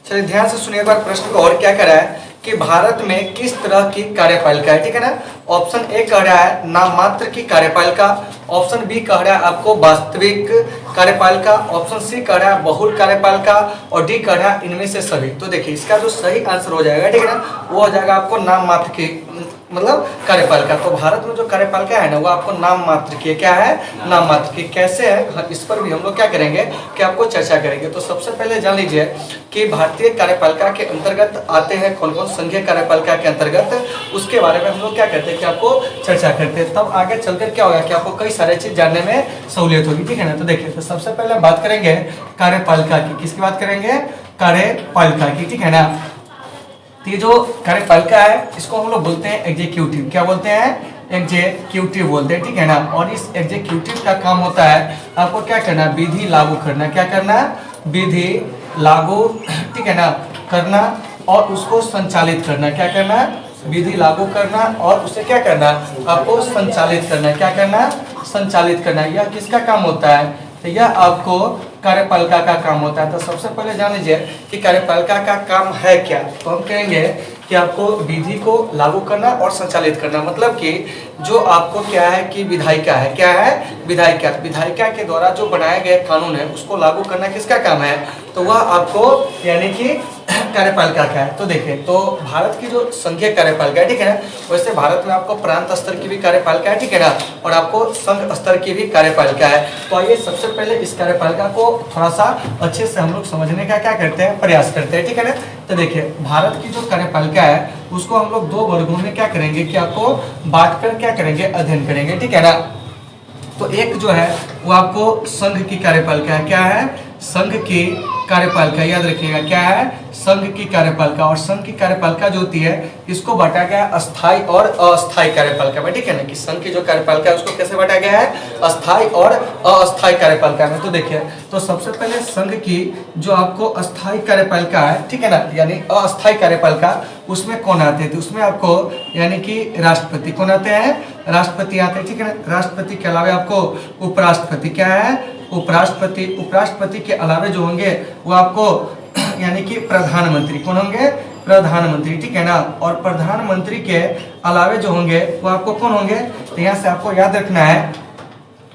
चलिए ध्यान से सुनिए एक बार प्रश्न को। और क्या कह रहा है कि भारत में किस तरह की कार्यपालिका है, ठीक है ना। ऑप्शन ए कह रहा है नाम मात्र की कार्यपालिका, ऑप्शन बी कह रहा है आपको वास्तविक कार्यपालिका, ऑप्शन सी कह रहा है बहुल कार्यपालिका और डी कह रहा है इनमें से सभी। तो देखिए इसका जो सही आंसर हो जाएगा, ठीक है ना, वो हो जाएगा आपको नाम मात्र की मतलब कार्यपालिका। तो भारत में जो कार्यपालिका है ना वो आपको नाम मात्र की, क्या है, नाम मात्र की। कैसे है इस पर भी हम लोग क्या करेंगे कि आपको चर्चा करेंगे। तो सबसे पहले जान लीजिए कि भारतीय कार्यपालिका के अंतर्गत आते हैं कौन कौन संघीय कार्यपालिका के अंतर्गत, उसके बारे में हम लोग क्या करते हैं कि आपको चर्चा करते हैं। तब आगे चलकर क्या होगा कि आपको कई सारे चीज जानने में सहूलियत होगी, ठीक है ना। तो देखिए तो सबसे पहले हम बात करेंगे कार्यपालिका की। किसकी बात करेंगे? कार्यपालिका की, ठीक है ना। तो ये जो कार्यपालिका है इसको हम लोग बोलते हैं एग्जीक्यूटिव। क्या बोलते हैं? एग्जीक्यूटिव बोलते हैं, ठीक है ना। और इस एग्जीक्यूटिव का काम होता है आपको क्या करना, विधि लागू करना। क्या करना? विधि लागू, ठीक है ना, करना और उसको संचालित करना। क्या करना? विधि लागू करना और उसे क्या करना, आपको संचालित करना। क्या करना? संचालित करना। यह किसका काम होता है? तो यह आपको कार्यपालिका का काम होता है। तो सबसे पहले जान लीजिए कि कार्यपालिका का काम है क्या। तो हम कहेंगे कि आपको विधि को लागू करना और संचालित करना। मतलब कि जो आपको क्या है कि विधायिका है, क्या है, विधायिका। विधायिका के द्वारा जो बनाए गए कानून है उसको लागू करना किसका काम है? तो वह आपको यानी कि कार्यपालिका का है। तो देखिए तो भारत की जो संघीय कार्यपालिका है, ठीक है ना, वैसे भारत में आपको प्रांत स्तर की भी कार्यपालिका है, ठीक है ना, और आपको संघ स्तर की भी कार्यपालिका है। तो आइए सबसे पहले इस कार्यपालिका को थोड़ा सा अच्छे से हम लोग समझने का क्या करते हैं, प्रयास करते हैं, ठीक है ना। तो देखिए भारत की जो कार्यपालिका है उसको हम लोग दो वर्गों में क्या करेंगे कि आपको बांट कर क्या करेंगे, अध्ययन करेंगे, ठीक है ना। तो एक जो है वो आपको संघ की कार्यपालिका है। क्या है? संघ की कार्यपालिका। याद रखिएगा क्या है, संघ की कार्यपालिका। और संघ की कार्यपालिका जो होती है इसको बांटा गया है अस्थाई और अस्थाई कार्यपालिका में, ठीक है ना। कि संघ की जो कार्यपालिका है उसको कैसे बांटा गया है, अस्थाई और अस्थाई कार्यपालिका में। तो देखिए तो सबसे पहले संघ की जो आपको अस्थाई कार्यपालिका है, ठीक है ना, यानी अस्थाई कार्यपालिका, उसमें कौन आते हैं? तो उसमें आपको यानी कि राष्ट्रपति कौन आते हैं, राष्ट्रपति आते हैं, ठीक है ना। राष्ट्रपति के अलावा आपको उपराष्ट्रपति, क्या है, उपराष्ट्रपति। उपराष्ट्रपति के अलावा जो होंगे वो आपको यानी कि प्रधानमंत्री कौन होंगे, प्रधानमंत्री, ठीक है ना। और प्रधानमंत्री के अलावे जो होंगे वो आपको कौन होंगे? तो यहाँ से आपको याद रखना है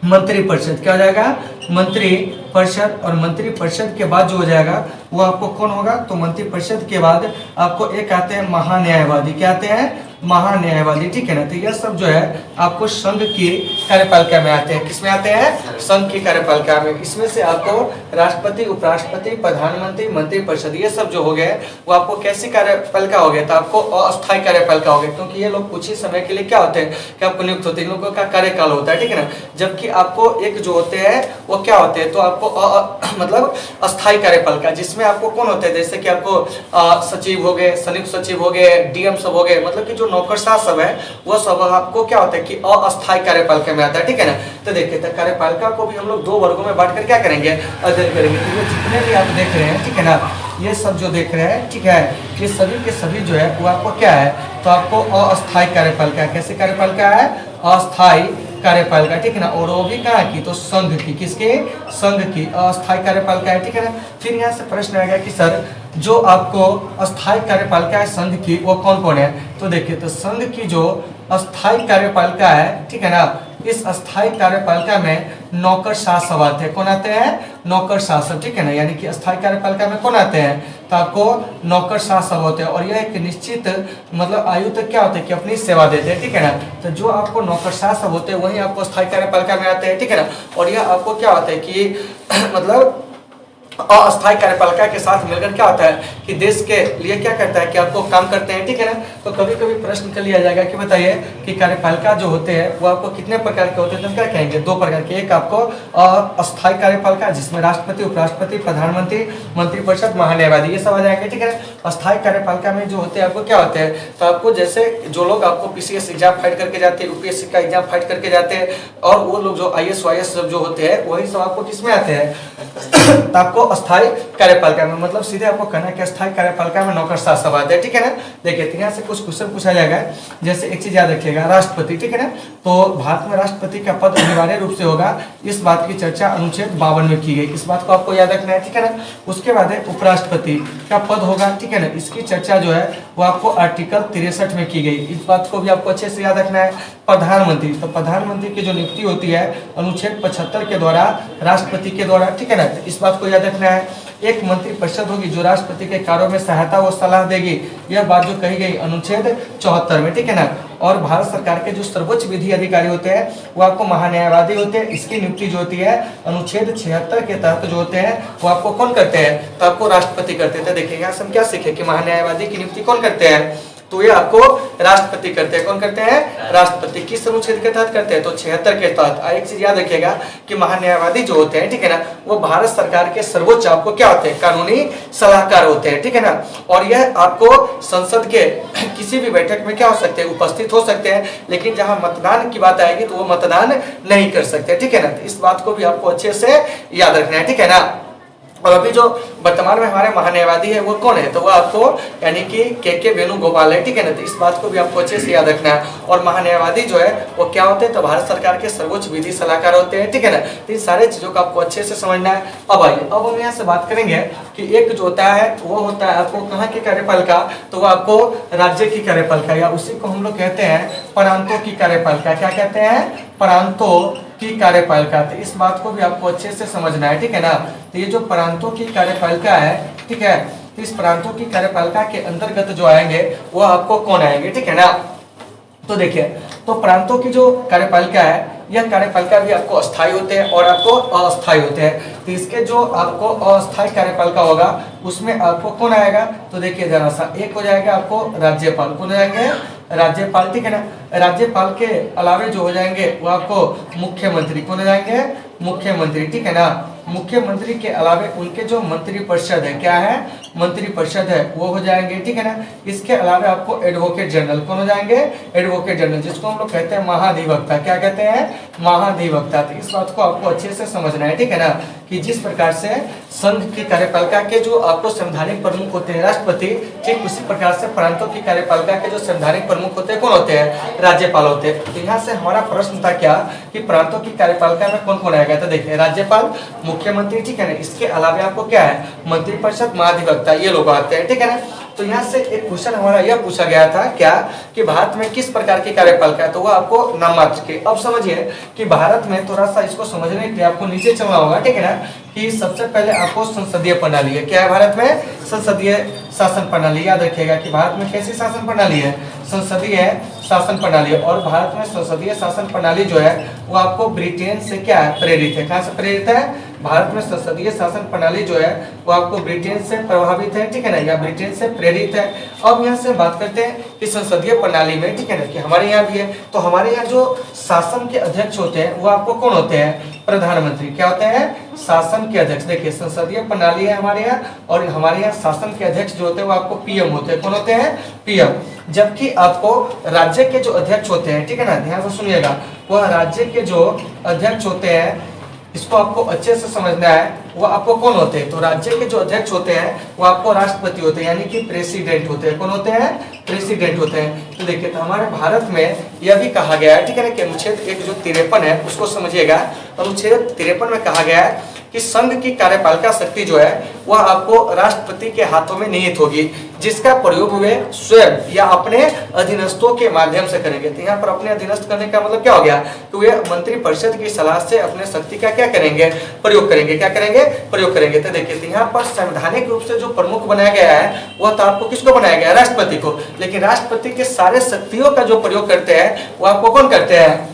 मंत्रिपरिषद। क्या हो जाएगा? मंत्रिपरिषद। और मंत्रिपरिषद के बाद जो हो जाएगा वो आपको कौन होगा? तो मंत्रिपरिषद के बाद आपको एक आते हैं महान्यायवादी। क्या आते हैं? महान्यायवादी, ठीक है ना। तो यह सब जो है आपको संघ की कार्यपालिका में आते हैं। किसमें आते हैं? संघ की कार्यपालिका में। इसमें से आपको राष्ट्रपति, उपराष्ट्रपति, प्रधानमंत्री, मंत्रिपरिषद ये सब जो हो गए वो आपको कैसी कार्यपालिका हो गए? तो आपको अस्थायी कार्यपालिका हो गए, क्योंकि ये लोग कुछ ही समय के लिए क्या होते हैं कि आपको नियुक्त होते हैं, इन लोगों का कार्यकाल होता है, ठीक है ना। जबकि आपको एक जो होते हैं वो क्या होते हैं, तो आपको मतलब अस्थायी कार्यपालिका, जिसमें आपको कौन होते हैं, जैसे कि आपको सचिव हो गए, संयुक्त सचिव हो गए, डीएम सब हो गए, मतलब कि जो नौकरशाह सब है वो सब आपको क्या होता है कि अस्थायी कार्यपालिका में आता है, ठीक है ना। तो देखिए तो कार्यपालिका को भी हम लोग दो वर्गों में बांट कर क्या करेंगे, अध्ययन करेंगे। तो ये जितने भी आप देख रहे हैं, ठीक है ना, ये सब जो देख रहे हैं, ठीक है, ये सभी के सभी जो है वो आपको क्या है, तो आपको अस्थायी कार्यपालिका। कैसे कार्यपालिका है? अस्थायी कार्यपालिका, ठीक है ना। और वो भी कहाँ की? तो संघ की। किसके? संघ की अस्थायी कार्यपालिका है, ठीक है ना। फिर यहाँ से प्रश्न आएगा कि सर जो आपको अस्थायी कार्यपालिका है संघ की वो कौन कौन है? तो देखिए तो संघ की जो अस्थायी कार्यपालिका है, ठीक है ना, इस अस्थायी कार्यपालिका में नौकरशाह सब आते हैं। कौन आते हैं? नौकरशाह सब, ठीक है ना। यानी कि अस्थायी कार्यपालिका में कौन आते हैं? तो आपको नौकरशाह सब होते हैं। और यह एक निश्चित मतलब आयु तक क्या होते हैं कि अपनी सेवा देते हैं, ठीक है ना। तो जो आपको नौकरशाह सब होते हैं वही आपको अस्थायी कार्यपालिका में आते हैं, ठीक है ना। और यह आपको क्या होता है कि मतलब अस्थायी कार्यपालिका के साथ मिलकर क्या होता है कि देश के लिए क्या करता है कि आपको काम करते हैं, ठीक है ना। तो कभी कभी प्रश्न कर लिया जाएगा कि बताइए कि कार्यपालिका जो होते हैं वो आपको कितने प्रकार के होते हैं? तो क्या कहेंगे? दो प्रकार के। एक आपको अस्थायी कार्यपालिका जिसमें राष्ट्रपति, उपराष्ट्रपति, प्रधानमंत्री, मंत्रिपरिषद, महान्यायवादी ये सब आ जाएंगे, ठीक है। अस्थायी कार्यपालिका में जो होते हैं आपको क्या होते हैं, तो आपको जैसे जो लोग आपको पीसीएस एग्जाम फाइट करके जाते हैं, यूपीएससी का एग्जाम फाइट करके जाते हैं, और वो लोग जो आईएएस वाईएएस जो होते हैं वही सब आपको किसमें आते हैं, तो आपको अस्थायी कार्यपालिका में, मतलब सीधे आपको कहना है कि स्थायी कार्यपालिका में नौकरशाह सब आते हैं, ठीक है ना। देखिए तो यहाँ से कुछ क्वेश्चन पूछा जाएगा, जैसे एक चीज याद रखिएगा, राष्ट्रपति, ठीक है ना। तो भारत में राष्ट्रपति का पद अनिवार्य रूप से होगा, इस बात की चर्चा अनुच्छेद 52 में की गई, इस बात को आपको याद रखना है, ठीक है ना। उसके बाद है उपराष्ट्रपति का पद होगा, ठीक है ना, इसकी चर्चा जो है वो आपको आर्टिकल 63 में की गई, इस बात को भी आपको अच्छे से याद रखना है। प्रधानमंत्री, तो प्रधानमंत्री की जो नियुक्ति होती है अनुच्छेद 75 के द्वारा, राष्ट्रपति के द्वारा, ठीक है ना, तो इस बात को याद रखना है। एक मंत्री परिषद होगी जो राष्ट्रपति के कार्यों में सहायता व सलाह देगी, यह बात जो कही गई अनुच्छेद 74 में, ठीक है ना। और भारत सरकार के जो सर्वोच्च विधि अधिकारी होते हैं वो आपको महान्यायवादी होते हैं, इसकी नियुक्ति जो होती है अनुच्छेद 76 के तहत जो होते हैं वो आपको कौन करते हैं, तो आपको राष्ट्रपति करते थे। देखिए यहाँ से हम क्या सीखे कि महान्यायवादी की नियुक्ति कौन करते हैं, तो ये आपको राष्ट्रपति करते हैं। कौन करते हैं, राष्ट्रपति। किस अनुच्छेद के तहत करते हैं, तो 76 के तहत। एक चीज याद रखिएगा कि महान्यायवादी जो होते हैं, ठीक है ना, वो भारत सरकार के सर्वोच्च आपको क्या होते हैं, कानूनी सलाहकार होते हैं, ठीक है ना। और यह आपको संसद के किसी भी बैठक में क्या हो सकते हैं, उपस्थित हो सकते हैं, लेकिन जहां मतदान की बात आएगी तो वो मतदान नहीं कर सकते, ठीक है ना। तो इस बात को भी आपको अच्छे से याद रखना है, ठीक है ना। और अभी जो वर्तमान में हमारे महान्यायवादी है वो कौन है, तो वो आपको यानी कि के वेणुगोपाल है, ठीक है ना। तो इस बात को भी आपको अच्छे से याद रखना है। और महान्यायवादी जो है वो क्या होते हैं, तो भारत सरकार के सर्वोच्च विधि सलाहकार होते हैं, ठीक है ना। तो इन सारे चीजों को आपको अच्छे से समझना है। अब आइए, अब हम यहाँ से बात करेंगे कि एक जो होता है वो होता है आपको कहाँ की कार्यपालिका, तो वो आपको राज्य की कार्यपालिका, या उसी को हम लोग कहते हैं प्रांतों की कार्यपालिका। क्या कहते हैं, प्रांतों की कार्यपालिका। तो इस बात को भी आपको अच्छे से समझना है, ठीक है ना। तो ये जो प्रांतों की कार्यपालिका है, ठीक है, तो इस प्रांतों की कार्यपालिका के अंतर्गत जो आएंगे वो आपको कौन आएंगे, ठीक है ना। तो देखिए, तो प्रांतों की जो कार्यपालिका है, यह कार्यपालिका भी आपको अस्थायी होते हैं और आपको अस्थायी होते हैं। तो इसके जो आपको अस्थायी कार्यपालिका होगा उसमें आपको कौन आएगा, तो देखिए जरा सा, एक हो जाएगा आपको राज्यपाल, कौन हो जाएंगे, राज्यपाल, ठीक है ना। राज्यपाल के अलावे जो हो जाएंगे वो आपको मुख्यमंत्री, कौन हो जाएंगे, मुख्यमंत्री, ठीक है ना। मुख्यमंत्री के अलावे उनके जो मंत्री परिषद है, क्या है, मंत्री परिषद है, वो हो जाएंगे, ठीक है ना। इसके अलावे आपको एडवोकेट जनरल, कौन हो जाएंगे, एडवोकेट जनरल, जिसको हम लोग कहते हैं महाधिवक्ता। क्या कहते हैं, महाधिवक्ता। तो इस बात को आपको अच्छे से समझना है, ठीक है ना, कि जिस प्रकार से संघ की कार्यपालिका के जो आपको संवैधानिक प्रमुख होते हैं राष्ट्रपति, ठीक उसी प्रकार से प्रांतों की कार्यपालिका के जो संवैधानिक प्रमुख होते हैं कौन होते हैं, राज्यपाल होते हैं। तो यहाँ से हमारा प्रश्न था क्या, कि प्रांतों की कार्यपालिका में कौन कौन आएगा, तो देखिए राज्यपाल, मुख्यमंत्री, ठीक है ना। इसके अलावा आपको क्या है, मंत्रिपरिषद, महाधिवक्ता, ये लोग आते हैं, ठीक है ना। तो यहाँ से एक क्वेश्चन हमारा यह पूछा गया था क्या, कि भारत में किस प्रकार की कार्यपालिका है, तो वो आपको नाममात्र के। अब समझिए कि भारत में, थोड़ा सा इसको समझने के लिए आपको नीचे चलना होगा, ठीक है ना, कि सबसे पहले आपको संसदीय प्रणाली है। क्या है भारत में, संसदीय शासन प्रणाली। याद रखिएगा कि भारत में कैसी शासन प्रणाली है, संसदीय शासन प्रणाली। और भारत में संसदीय शासन प्रणाली जो है वो आपको ब्रिटेन से क्या है, प्रेरित है। कहाँ से प्रेरित है, भारत में संसदीय शासन प्रणाली जो है वो आपको ब्रिटेन से प्रभावित है, ठीक है ना, या ब्रिटेन से प्रेरित है। अब यहाँ से बात करते हैं कि संसदीय प्रणाली में, ठीक है ना, कि हमारे यहाँ भी है, तो हमारे यहाँ जो शासन के अध्यक्ष होते हैं वो आपको कौन होते हैं, प्रधानमंत्री। क्या होते हैं, शासन के अध्यक्ष। देखिए संसदीय प्रणाली है हमारे यहाँ, और हमारे यहाँ शासन के अध्यक्ष जो होते हैं वो आपको पीएम होते हैं। कौन होते हैं, पीएम। जबकि आपको राज्य के जो अध्यक्ष होते हैं, ठीक है ना, ध्यान से सुनिएगा, वह राज्य के जो अध्यक्ष होते हैं, इसको आपको अच्छे से समझना है, वो आपको कौन होते हैं, तो राज्य के जो अध्यक्ष होते हैं वो आपको राष्ट्रपति होते हैं, यानी कि प्रेसिडेंट होते हैं। कौन होते हैं, प्रेसिडेंट होते हैं। तो देखिए, तो हमारे भारत में यह भी कहा गया है, ठीक है ना, कि अनुच्छेद 1 जो 53 है उसको समझिएगा। अनुच्छेद 53 में कहा गया है कि संघ की कार्यपालिका शक्ति जो है वह आपको राष्ट्रपति के हाथों में निहित होगी, जिसका प्रयोग वे स्वयं या अपने अधीनस्थों के माध्यम से करेंगे। तो यहाँ पर अपने अधीनस्थ करने का मतलब क्या हो गया, तो वे मंत्री परिषद की सलाह से अपने शक्ति का क्या करेंगे, प्रयोग करेंगे। क्या करेंगे, प्रयोग करेंगे। तो देखिए, तो यहाँ पर संवैधानिक रूप से जो प्रमुख बनाया गया है वह तो आपको किसको बनाया गया है, राष्ट्रपति को। लेकिन राष्ट्रपति के सारे शक्तियों का जो प्रयोग करते हैं वो आपको कौन करते हैं,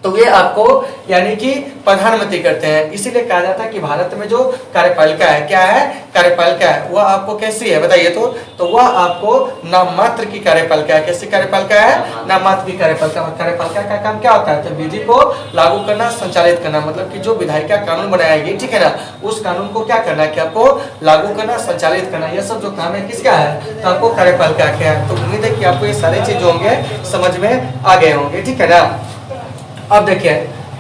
तो ये आपको यानी कि प्रधानमंत्री करते हैं। इसीलिए कहा जाता है कि भारत में जो कार्यपालिका है, क्या है, कार्यपालिका है, वह आपको कैसी है बताइए, तो वह आपको नाममात्र की कार्यपालिका है। कैसी कार्यपालिका है, नाममात्र की कार्यपालिका। कार्यपालिका का काम क्या होता है, तो विधि को लागू करना, संचालित करना, मतलब कि जो विधायिका कानून बनाएगी, ठीक है ना, उस कानून को क्या करना है, कि आपको लागू करना, संचालित करना, यह सब जो काम है किसका है, तो आपको कार्यपालिका क्या है। तो उम्मीद है कि आपको ये सारे चीज होंगे समझ में आ गए होंगे, ठीक है ना। अब देखिए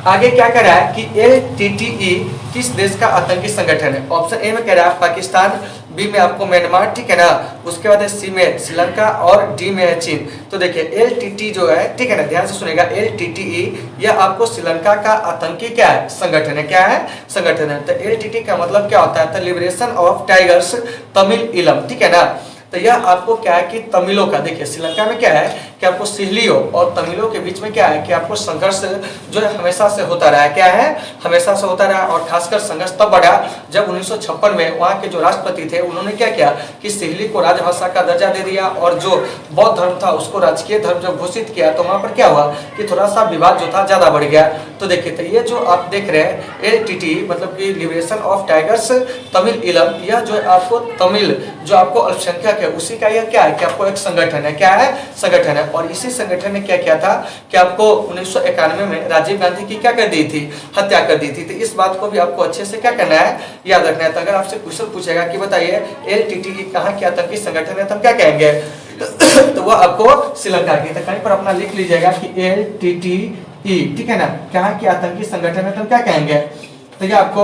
आगे क्या कर रहा है कि LTTE किस देश का आतंकी संगठन है? ऑप्शन ए में कह रहा है पाकिस्तान, बी में आपको म्यांमार, ठीक है ना, उसके बाद सी में श्रीलंका और डी में है चीन। तो देखिए LTT जो है, ठीक है ना, ध्यान से सुनेगा, LTTE यह आपको श्रीलंका का आतंकी क्या है? संगठन है। क्या है? संगठन है। तो LTT का मतलब क्या होता है? तो लिबरेशन ऑफ टाइगर्स तमिल इलम, ठीक है ना। तो यह आपको क्या है कि तमिलों का, देखिए श्रीलंका में क्या है कि आपको सिहलियों और तमिलों के बीच में क्या है कि आपको संघर्ष जो है हमेशा से होता रहा है। क्या है? हमेशा से होता रहा। और खासकर संघर्ष तब बढ़ा जब 1956 में वहाँ के जो राष्ट्रपति थे उन्होंने क्या किया कि सिहली को राजभाषा का दर्जा दे दिया और जो बौद्ध धर्म था उसको राजकीय धर्म जब घोषित किया तो वहाँ पर क्या हुआ कि थोड़ा सा विवाद जो था ज्यादा बढ़ गया। तो देखिए, तो ये जो आप देख रहे हैं LTT मतलब कि लिबरेशन ऑफ टाइगर्स तमिल इलम, यह जो आपको तमिल जो आपको अल्पसंख्यक है उसी का यह क्या है कि आपको एक संगठन है। क्या है? संगठन है। और इसी संगठन ने क्या किया था कि आपको 1991 में राजीव गांधी की क्या कर दी थी? हत्या कर दी थी। तो इस बात को भी आपको अच्छे से क्या करना है? याद रखना है। तो अगर आपसे क्वेश्चन पूछेगा कि बताइए LTT कहाँ की आतंकी संगठन है तो हम क्या कहेंगे? तो वह आपको श्रीलंका की। तो कहीं पर अपना लिख लीजिएगा कि LTTE, ठीक है ना, कहाँ की आतंकी संगठन है तो हम क्या कहेंगे? तो ये आपको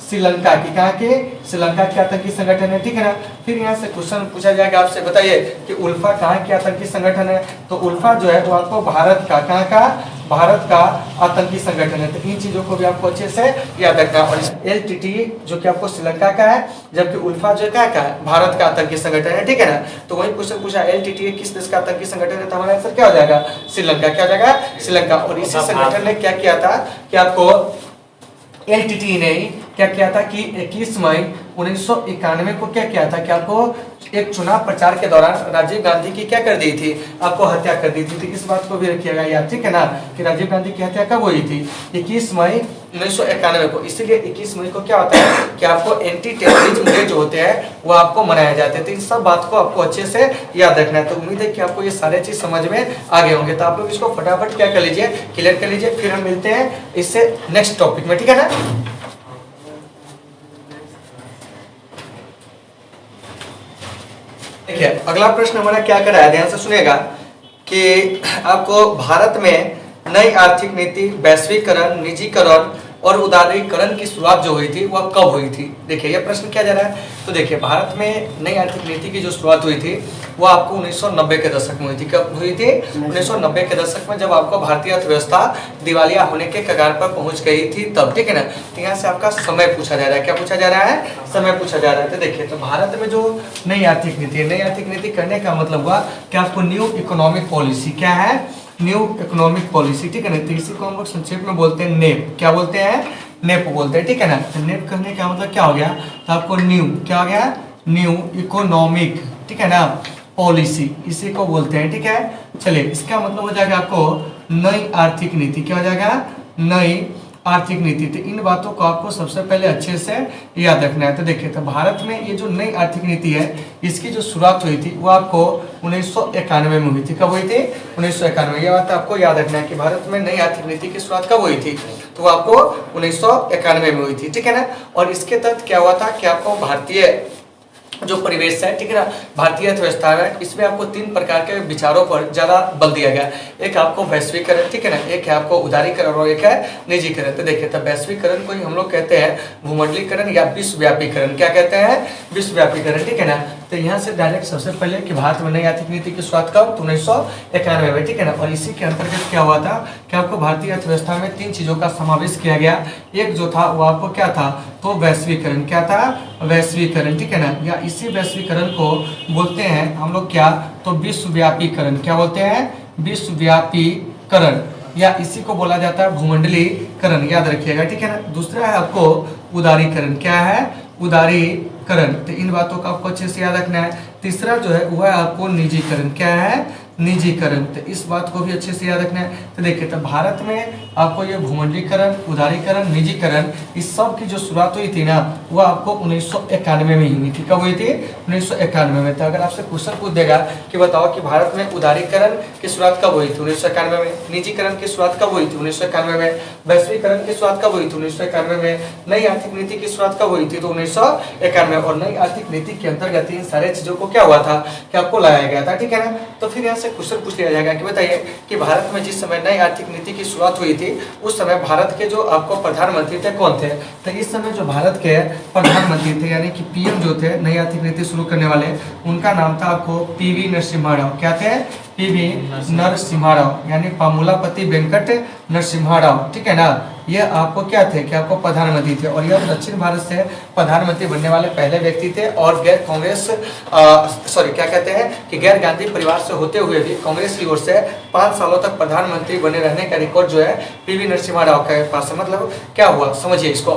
श्रीलंका की, कहाँ के? श्रीलंका की आतंकी संगठन है, ठीक है ना। फिर यहाँ से क्वेश्चन पूछा जाएगा आपसे, बताइए कि उल्फा कहाँ की आतंकी संगठन है? तो उल्फा जो है वो आपको भारत का, कहाँ का? भारत का आतंकी संगठन है। तो इन चीजों को भी आपको अच्छे से याद रखना। और LTT जो कि आपको श्रीलंका का है, जबकि उल्फा जो क्या का है? भारत का आतंकी संगठन है, ठीक है ना। तो वही क्वेश्चन पूछा LTT किस देश का आतंकी संगठन है, तो हमारा आंसर क्या हो जाएगा? श्रीलंका। क्या हो जाएगा? श्रीलंका। और इसी संगठन ने क्या किया था कि आपको LTT ने क्या किया था कि 21 मई 1991 को क्या किया था कि आपको एक चुनाव प्रचार के दौरान राजीव गांधी की क्या कर दी थी? आपको हत्या कर दी थी। तो इस बात को भी रखिएगा याद, ठीक है ना, कि राजीव गांधी की हत्या कब हुई थी? 21 मई 1991 को। इसीलिए 21 मई को क्या होता है कि आपको एंटी टेररिज्म डे जो होते हैं वो आपको मनाए जाते हैं। तो इन सब बात को आपको अच्छे से याद रखना है। तो उम्मीद है कि आपको ये सारे चीज समझ में आगे होंगे। तो आप लोग इसको फटाफट क्या कर लीजिए? क्लियर कर लीजिए। फिर हम मिलते हैं इससे नेक्स्ट टॉपिक में, ठीक है ना। देखिए अगला प्रश्न हमारा क्या कर रहा है, ध्यान से सुनिएगा कि आपको भारत में नई आर्थिक नीति, वैश्वीकरण, निजीकरण और उदारीकरण की शुरुआत जो हुई थी वह कब हुई थी? देखिए यह प्रश्न क्या जा रहा है। तो देखिए भारत में नई आर्थिक नीति की जो शुरुआत हुई थी वो आपको 1990 के दशक में हुई थी। कब हुई थी? 1990 के दशक में, जब आपको भारतीय अर्थव्यवस्था दिवालिया होने के कगार पर पहुंच गई थी तब, ठीक है ना। तो यहाँ से आपका समय पूछा जा रहा है। क्या पूछा जा रहा है? समय पूछा जा रहा है। तो देखिए, तो भारत में जो नई आर्थिक नीति है, नई आर्थिक नीति करने का मतलब हुआ कि आपको न्यू इकोनॉमिक पॉलिसी, क्या है? न्यू इकोनॉमिक पॉलिसी, ठीक है ना। तो इसी को हम लोग संक्षेप में बोलते हैं नेप। क्या बोलते हैं? नेप बोलते हैं, ठीक है ना। तो नेप करने का मतलब क्या हो गया? तो आपको न्यू क्या हो गया? न्यू इकोनॉमिक, ठीक है ना, पॉलिसी, इसी को बोलते हैं, ठीक है। चलिए, इसका मतलब हो जाएगा आपको नई आर्थिक नीति। क्या हो जाएगा? नई आर्थिक नीति। तो इन बातों को आपको सबसे पहले अच्छे से याद रखना है। तो देखिए, तो भारत में ये जो नई आर्थिक नीति है इसकी जो शुरुआत हुई थी वो आपको 1991 में हुई थी। कब हुई थी? 1991। ये बात आपको याद रखना है कि भारत में नई आर्थिक नीति की शुरुआत कब हुई थी? तो वो आपको 1991 में हुई थी, ठीक है ना। और इसके तहत क्या हुआ था कि आपको भारतीय जो परिवेश है, ठीक है ना, भारतीय अर्थव्यवस्था है, इसमें आपको 3 प्रकार के विचारों पर ज्यादा बल दिया गया। एक आपको वैश्वीकरण, ठीक है ना, एक है आपको उदारीकरण और एक है निजीकरण। तो देखिए, तो वैश्वीकरण को ही हम लोग कहते हैं भूमंडलीकरण या विश्वव्यापीकरण। क्या कहते हैं? विश्वव्यापीकरण, ठीक है ना। तो यहाँ से डायरेक्ट सबसे पहले कि भारत में नई आर्थिक नीति की शुरुआत कब? 1991 में, ठीक है ना। और इसी के अंतर्गत क्या हुआ था कि आपको भारतीय अर्थव्यवस्था में 3 चीजों का समावेश किया गया। एक जो था वो आपको क्या था? तो वैश्वीकरण। क्या था? वैश्वीकरण, ठीक है ना। या इसी वैश्वीकरण को बोलते हैं हम लोग क्या? तो विश्वव्यापीकरण। क्या बोलते हैं? विश्वव्यापीकरण, या इसी को बोला जाता है भूमंडलीकरण। याद रखिएगा, ठीक है ना। दूसरा है आपको उदारीकरण। क्या है? उदारीकरण। तो इन बातों का आपको अच्छे से याद रखना है। तीसरा जो है वह आपको निजीकरण। क्या है? निजीकरण। तो इस बात को भी अच्छे से याद रखना है। तो देखिए, तो भारत में आपको ये भूमंडलीकरण, उदारीकरण, निजीकरण, इस सब की जो शुरुआत हुई थी ना वो आपको 1991 में ही हुई थी। कब हुई थी? 1991 में। तो अगर आपसे क्वेश्चन पूछ देगा कि बताओ कि भारत में उदारीकरण की शुरुआत कब हुई थी? 1991 में। निजीकरण की शुरुआत कब हुई थी? 1991 में। वैश्वीकरण की शुरुआत कब हुई थी? 1991 में। नई आर्थिक नीति की शुरुआत कब हुई थी? तो 1991। और नई आर्थिक नीति के अंतर्गत इन सारे चीजों को क्या हुआ था कि आपको लाया गया था, ठीक है ना। तो फिर यहाँ से क्वेश्चन पूछ लिया जाएगा कि बताइए कि भारत में जिस समय नई आर्थिक नीति की शुरुआत हुई थी उस समय भारत के जो आपको प्रधानमंत्री थे कौन थे। तो इस समय जो भारत के प्रधानमंत्री थे यानी कि पीएम जो थे नई आर्थिक नीति शुरू करने वाले, उनका नाम था आपको पीवी नरसिम्हा राव। क्या थे? पीवी नरसिम्हा राव यानी पामुलापति वेंकट नरसिम्हा राव, ठीक है ना। ये आपको क्या थे कि आपको प्रधानमंत्री थे और यह दक्षिण भारत से प्रधानमंत्री बनने वाले पहले व्यक्ति थे और गैर कांग्रेस क्या कहते हैं कि गैर गांधी परिवार से होते हुए भी कांग्रेस की ओर से 5 सालों तक प्रधानमंत्री बने रहने का रिकॉर्ड जो है पीवी नरसिम्हा राव के पास है। मतलब क्या हुआ समझिए इसको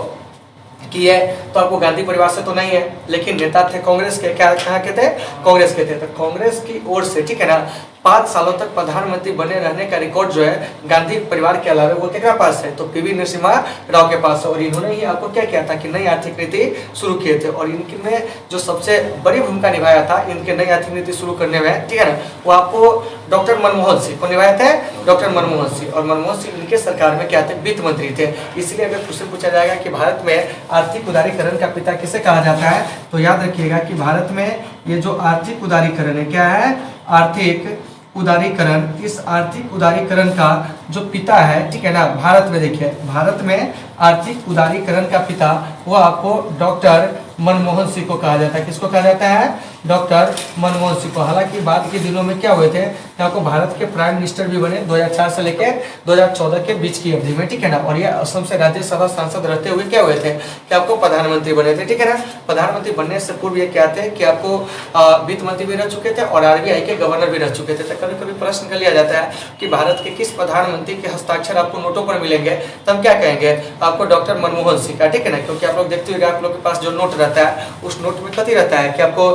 कि ये तो आपको गांधी परिवार से तो नहीं है लेकिन नेता थे कांग्रेस के। क्या कहाँ के थे? कांग्रेस के थे। तो कांग्रेस की ओर से, ठीक है ना, 5 सालों तक प्रधानमंत्री बने रहने का रिकॉर्ड जो है गांधी परिवार के अलावा वो किसके पास है? तो पीवी नरसिम्हा राव के पास है। और इन्होंने ही आपको क्या किया था कि नई आर्थिक नीति शुरू किए थे और इनमें जो सबसे बड़ी भूमिका निभाया था इनके नई आर्थिक नीति शुरू करने में, ठीक है ना, वो आपको डॉक्टर मनमोहन सिंह को निभाए थे। डॉक्टर मनमोहन सिंह, और मनमोहन सिंह इनके सरकार में क्या थे? वित्त मंत्री थे। इसलिए अगर क्वेश्चन पूछा जाएगा कि भारत में आर्थिक उदारीकरण का पिता किसे कहा जाता है, तो याद रखिएगा कि भारत में ये जो आर्थिक उदारीकरण है, क्या है? आर्थिक उदारीकरण। इस आर्थिक उदारीकरण का जो पिता है, ठीक है ना, भारत में देखिए, भारत में आर्थिक उदारीकरण का पिता वो आपको डॉक्टर मनमोहन सिंह को कहा जाता है। किसको कहा जाता है? डॉक्टर मनमोहन सिंह को। हालांकि बाद के दिनों में क्या हुए थे कि आपको भारत के प्राइम मिनिस्टर भी बने 2004 से लेकर 2014 के बीच की अवधि में, ठीक है ना। और ये असम से राज्यसभा सांसद रहते हुए क्या हुए थे कि आपको प्रधानमंत्री बने थे, ठीक है ना। प्रधानमंत्री बनने से पूर्व ये क्या थे कि आपको वित्त मंत्री भी रह चुके थे और आरबीआई के गवर्नर भी रह चुके थे। तो कभी कभी प्रश्न कर लिया जाता है कि भारत के किस प्रधानमंत्री के हस्ताक्षर आपको नोटों पर मिलेंगे, तो हम क्या कहेंगे? आपको डॉक्टर मनमोहन सिंह का, ठीक है ना। क्योंकि आप लोग देखते हुए आप लोग के पास जो नोट रहता है उस नोट में कथी रहता है कि आपको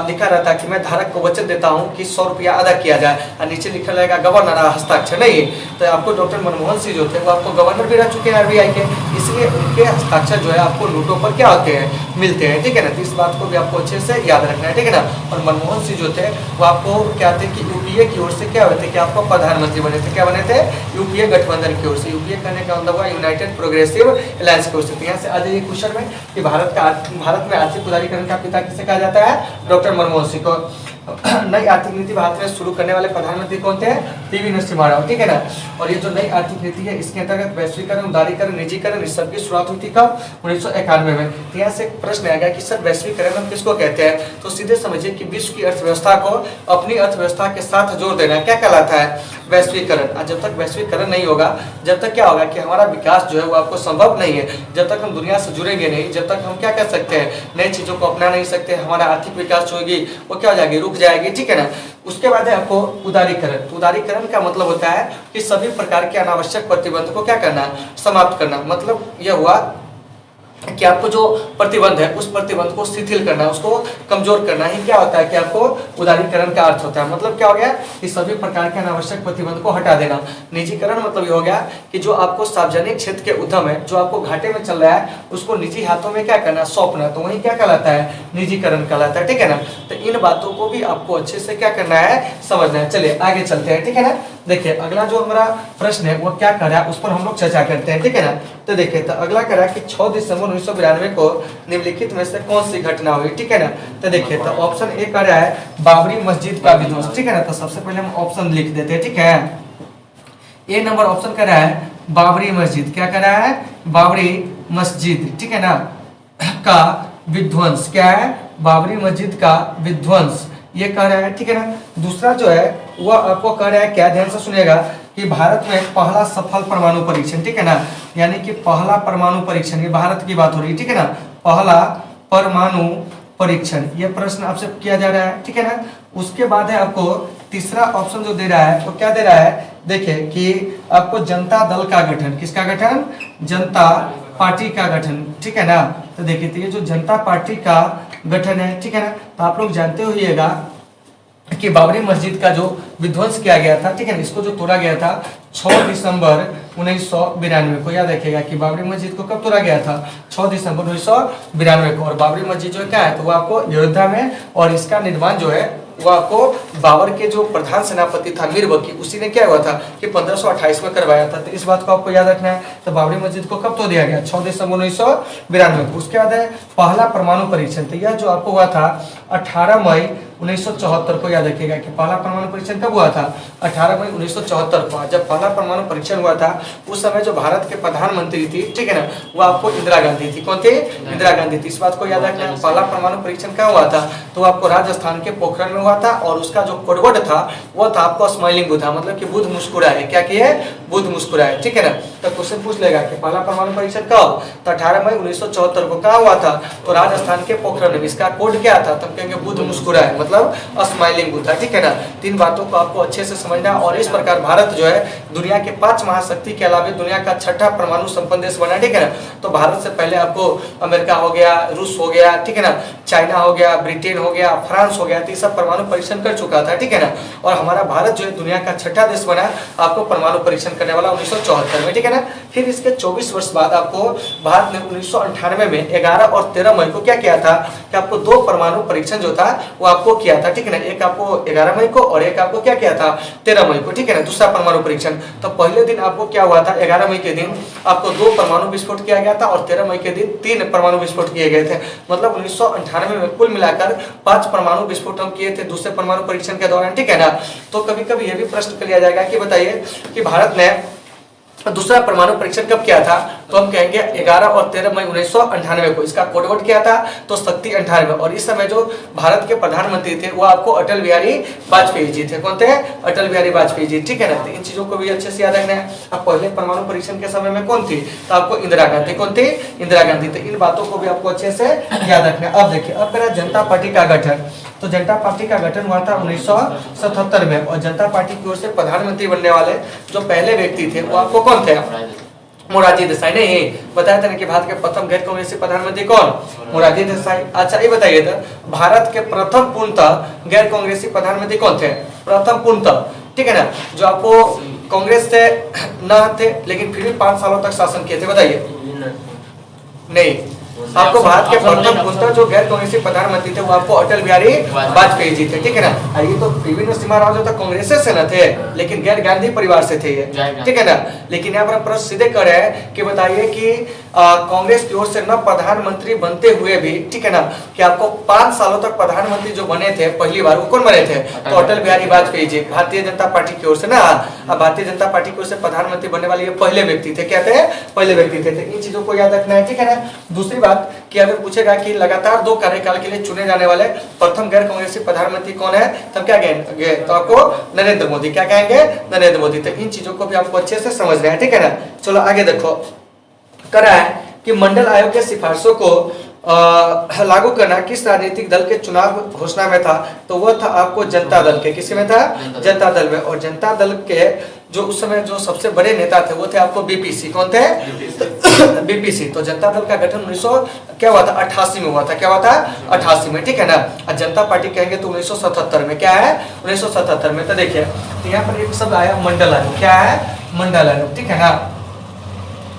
लिखा रहता है कि मैं धारक को वचन देता हूं कि 100 रुपया अदा किया जाए और नीचे लिखा रहेगा गवर्नर हस्ताक्षर नहीं। तो आपको डॉक्टर मनमोहन सिंह जो थे वो आपको गवर्नर भी रह चुके हैं आरबीआई के, इसलिए उनके हस्ताक्षर जो है आपको नोटों पर क्या होते हैं? मिलते हैं, ठीक है ना। तो इस बात को भी आपको अच्छे से याद रखना है, ठीक है ना। और मनमोहन सिंह जो थे वो आपको क्या थे कि यूपीए की ओर से क्या हुए थे कि आपको प्रधानमंत्री बने थे। क्या बने थे? यूपीए गठबंधन की ओर से। यूपीए कहने का मतलब हुआ यूनाइटेड प्रोग्रेसिव अलायंस की ओर से। यहाँ से आ जाइए क्वेश्चन में कि भारत में आर्थिक उदारीकरण का पिता किसे कहा जाता है? डॉक्टर मनमोहन सिंह को। नई आर्थिक नीति भारत में शुरू करने वाले प्रधानमंत्री कौन थे? पीवी नरसिम्हा राव, ठीक है ना। और ये जो नई आर्थिक नीति है इसके अंतर्गत वैश्वीकरण, उदारीकरण, निजीकरण इस सब की शुरुआत हुई थी कब? 1991 में। तो यहाँ से प्रश्न आएगा कि सर वैश्वीकरण हम किसको कहते हैं? तो सीधे समझिए कि विश्व की अर्थव्यवस्था को अपनी अर्थव्यवस्था के साथ जोड़ देना क्या कहलाता है? वैश्वीकरण। और जब तक वैश्वीकरण नहीं होगा, जब तक क्या होगा कि हमारा विकास जो है वो आपको संभव नहीं है। जब तक हम दुनिया से जुड़ेंगे नहीं, जब तक हम क्या कर सकते हैं? नई चीजों को अपना नहीं सकते, हमारा आर्थिक विकास होगी वो क्या हो जाएगी? रुक जाएगी, ठीक है ना। उसके बाद है आपको उदारीकरण। तो उदारीकरण का मतलब होता है कि सभी प्रकार के अनावश्यक प्रतिबंध को क्या करना? समाप्त करना। मतलब यह हुआ कि आपको जो प्रतिबंध है उस प्रतिबंध को शिथिल करना, उसको कमजोर करना ही क्या होता है कि आपको उदारीकरण का अर्थ होता है। मतलब क्या हो गया कि सभी प्रकार के अनावश्यक प्रतिबंध को हटा देना। निजीकरण मतलब ये हो गया कि जो आपको सार्वजनिक क्षेत्र के उद्यम है, जो आपको घाटे में चल रहा है, उसको निजी हाथों में क्या करना? सौंपना। तो वही क्या कहलाता है? निजीकरण कहलाता है, ठीक है ना। तो इन बातों को भी आपको अच्छे से क्या करना है? समझना है। चलिए आगे चलते हैं, ठीक है ना। देखिए अगला जो हमारा प्रश्न है वो क्या कर रहा है उस पर हम लोग चर्चा करते हैं, ठीक है ना। तो देखिए तो अगला कर रहा है कि 6 दिसंबर 1992 को निम्नलिखित में से कौन सी घटना हुई, ठीक है ना। तो देखिए तो ऑप्शन ए कर रहा है बाबरी मस्जिद का विध्वंस, ठीक है ना। तो सबसे पहले हम ऑप्शन लिख देते हैं, ठीक है। ए नंबर ऑप्शन कर रहा है बाबरी मस्जिद। क्या कर रहा है? बाबरी मस्जिद, ठीक है ना, का विध्वंस। क्या है? बाबरी मस्जिद का विध्वंस ये कह रहा है, ठीक है ना। दूसरा जो है वह आपको कह रहा है क्या? ध्यान से सुनिएगा कि भारत में पहला सफल परमाणु परीक्षण, ठीक है ना, यानी कि पहला परमाणु परीक्षण, ये भारत की बात हो रही है, ठीक है ना। पहला परमाणु परीक्षण ये प्रश्न आपसे किया जा रहा है, ठीक है ना। उसके बाद है आपको तीसरा ऑप्शन जो दे रहा है वो क्या दे रहा है? देखिए कि आपको जनता दल का गठन। किसका गठन? जनता पार्टी का गठन, ठीक है ना। तो देखिए तो ये जो जनता पार्टी का गठन है, ठीक है ना। तो आप लोग जानते होइएगा कि बाबरी मस्जिद का जो विध्वंस किया गया था, ठीक है ना, इसको जो तोड़ा गया था 6 दिसंबर 1992 को। याद रखिएगा कि बाबरी मस्जिद को कब तोड़ा गया था? 6 दिसंबर 1992 को। और बाबरी मस्जिद जो क्या है तो वो आपको अयोध्या में, और इसका निर्माण जो है वो आपको बाबर के जो प्रधान सेनापति था मीर बकी, उसी ने क्या हुआ था कि 1528 में करवाया था। तो इस बात को आपको याद रखना है। तो बाबरी मस्जिद को कब तोड़ दिया गया? 6 दिसंबर 1992 को। उसके बाद है पहला परमाणु परीक्षण। तो यह जो आपको हुआ था 18 मई 1974 को याद रखिएगा कि पहला परमाणु परीक्षण कब हुआ था? 18 मई 1974 को। जब पहला परमाणु परीक्षण हुआ था उस समय जो भारत के प्रधानमंत्री थी, ठीक है ना, वो आपको इंदिरा गांधी थी। कौन थी? इंदिरा गांधी थी। इस बात को याद रखना। पहला परमाणु परीक्षण कहाँ हुआ था? तो आपको राजस्थान के पोखरण में हुआ था और उसका जो कोडवर्ड था वो था आपको स्माइलिंग बुद्धा, मतलब कि बुद्ध मुस्कुराए। क्या किए? बुद्ध मुस्कुराए, ठीक है ना। तो क्वेश्चन पूछ लेगा कि पहला परमाणु परीक्षण कब? तो 18 मई 1974 को। कहाँ हुआ था? तो राजस्थान के पोखरण में। इसका कोड क्या था? तो हम कहेंगे बुद्ध मुस्कुराए, मतलब स्माइलिंग बुद्धा, ठीक है ना। तीन बातों को आपको अच्छे से समझना। और इस प्रकार भारत जो है दुनिया के 5 महाशक्ति के अलावा दुनिया का 6ठा परमाणु संपन्न देश बना, ठीक है ना। तो भारत से पहले आपको अमेरिका हो गया, रूस हो गया, ठीक है ना, चाइना हो गया, ब्रिटेन हो गया, फ्रांस हो गया, तो ये सब परमाणु परीक्षण कर चुका था, ठीक है ना। और हमारा भारत जो है दुनिया का 6ठा देश बना आपको परमाणु परीक्षण करने वाला 1974 में, ठीक है ना। फिर इसके 24 वर्ष बाद आपको भारत ने 1998 में 11 और 13 मई को क्या किया था कि आपको 2 परमाणु परीक्षण जो था वो आपको किया था, ठीक है ना। एक आपको 11 मई को और एक आपको क्या किया था? 13 मई को, ठीक है ना, दूसरा परमाणु परीक्षण। तो पहले दिन आपको क्या हुआ था? 11 मई के दिन आपको 2 परमाणु विस्फोट किया गया था और 13 मई के दिन 3 परमाणु विस्फोट किए गए थे। मतलब 1998 में कुल मिलाकर 5 परमाणु विस्फोट हम किए थे दूसरे परमाणु परीक्षण के दौरान, ठीक है ना। तो कभी कभी ये भी प्रश्न कर लिया जाएगा कि बताइए कि भारत ने दूसरा परमाणु परीक्षण कब किया था? तो हम कहेंगे 11 और 13 मई 1998 को। इसका कोडवर्ड क्या था? तो शक्ति 98। और इस समय जो भारत के प्रधानमंत्री थे वो आपको अटल बिहारी वाजपेयी जी थे। कौन थे? अटल बिहारी वाजपेयी जी, ठीक है ना। तो इन चीजों को भी अच्छे से याद रखना है। अब पहले परमाणु परीक्षण के समय में कौन थी? तो आपको इंदिरा गांधी। कौन थी? इंदिरा गांधी। तो इन बातों को भी आपको अच्छे से याद रखना है। अब देखिए, अब मेरा जनता पार्टी का गठन। तो जनता पार्टी का गठन हुआ था 1977 में और जनता पार्टी की ओर से प्रधानमंत्री बनने वाले जो पहले व्यक्ति थे वो आपको कौन थे? मोरारजी देसाई। नहीं, बताया था ना कि भारत के प्रथम गैर कांग्रेसी प्रधानमंत्री कौन? मोरारजी देसाई। अच्छा ये बताइए तो भारत के प्रथम पूर्णतः गैर कांग्रेसी प्रधानमंत्री कौन थे? प्रथम पूर्णतः, ठीक है ना, जो आपको कांग्रेस से न थे लेकिन फिर भी 5 सालों तक शासन किए थे। बताइए। नहीं, आपको भारत के प्रथम पूर्णतः जो गैर कांग्रेसी प्रधानमंत्री थे वो आपको अटल बिहारी वाजपेयी जी थे, ठीक है ना। ये तो पीवी नरसिम्हा राव जो था कांग्रेस से न थे लेकिन गैर गांधी परिवार से थे ये, ठीक है ना। लेकिन यहाँ पर प्रश्न सीधे कर रहे हैं कि बताइए कि कांग्रेस की ओर से न प्रधानमंत्री बनते हुए भी, ठीक है ना, कि आपको 5 सालों तक प्रधानमंत्री जो बने थे पहली बार वो कौन बने थे? तो अटल बिहारी वाजपेयी जी, भारतीय जनता पार्टी की ओर से ना। भारतीय जनता पार्टी की ओर से प्रधानमंत्री बनने वाले ये पहले व्यक्ति थे। क्या थे? पहले व्यक्ति थे। इन चीजों को याद रखना है, ठीक है ना। दूसरी बात कि अगर पूछेगा कि लगातार 2 कार्यकाल के लिए चुने जाने वाले प्रथम गैर कांग्रेसी प्रधानमंत्री कौन है, तब क्या कहेंगे? तो आपको नरेंद्र मोदी। क्या कहेंगे? नरेंद्र मोदी। तो इन चीजों को भी आपको अच्छे से समझना है, ठीक है ना। चलो आगे देखो, करा है कि मंडल आयोग के सिफारिशों को लागू करना किस राजनीतिक दल के चुनाव घोषणा में था? तो वह था आपको जनता दल के। किसी में था? जनता दल में। और जनता दल के जो उस समय जो सबसे बड़े नेता थे वो थे आपको बीपीसी। कौन थे? बीपीसी। तो जनता दल का गठन 1988 में हुआ था। क्या हुआ था? 88 में, ठीक है ना। और जनता पार्टी कहेंगे तो 1977 में। क्या है? 1977 में। तो देखिए, तो यहाँ पर एक शब्द आया मंडल आयोग। क्या है? मंडल आयोग, ठीक है ना।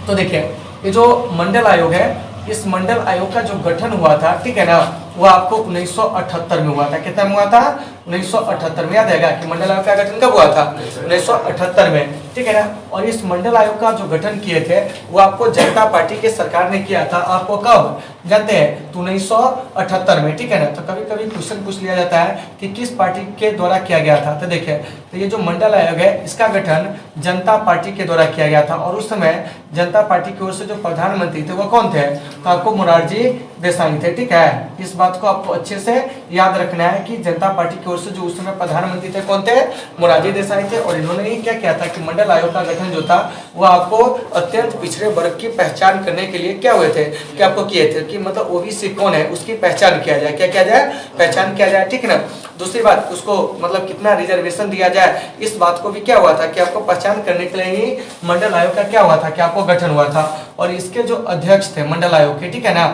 तो देखिए, ये जो मंडल आयोग है, इस मंडल आयोग का जो गठन हुआ था, ठीक है ना, वो आपको 1978 में हुआ था। कितना में हुआ था? 1978 में। याद आएगा कि मंडल आयोग का गठन कब हुआ था? 1978 में, ठीक है ना। और इस मंडल आयोग का जो गठन किए थे वो आपको जनता पार्टी की सरकार ने किया था। आपको कब जानते हैं? तो 1978 में, ठीक है ना। तो कभी कभी क्वेश्चन पूछ लिया जाता है कि किस पार्टी के द्वारा किया गया था। तो देखिए, तो ये जो मंडल आयोग है इसका गठन जनता पार्टी के द्वारा किया गया था। और उस समय जनता पार्टी की ओर से जो प्रधानमंत्री थे वो कौन थे? तो आपको मोरारजी देसाई थे, ठीक है। इस बात को आपको अच्छे से याद रखना है कि जनता पार्टी की ओर से जो उस समय प्रधानमंत्री थे कौन थे? मोरारजी देसाई थे। और इन्होंने ही क्या किया था कि मंडल आयोग का गठन जो था वो आपको अत्यंत पिछड़े वर्ग की पहचान करने के लिए क्या हुए थे कि आपको किए थे कि मतलब ओबीसी कौन है उसकी पहचान किया जाए। क्या किया जाए? पहचान किया जाए, ठीक है ना। दूसरी बात, उसको मतलब कितना रिजर्वेशन दिया जाए, इस बात को भी क्या हुआ था कि आपको पहचान करने के लिए ही मंडल आयोग का क्या हुआ था कि आपको गठन हुआ था। और इसके जो अध्यक्ष थे मंडल आयोग के, ठीक है ना,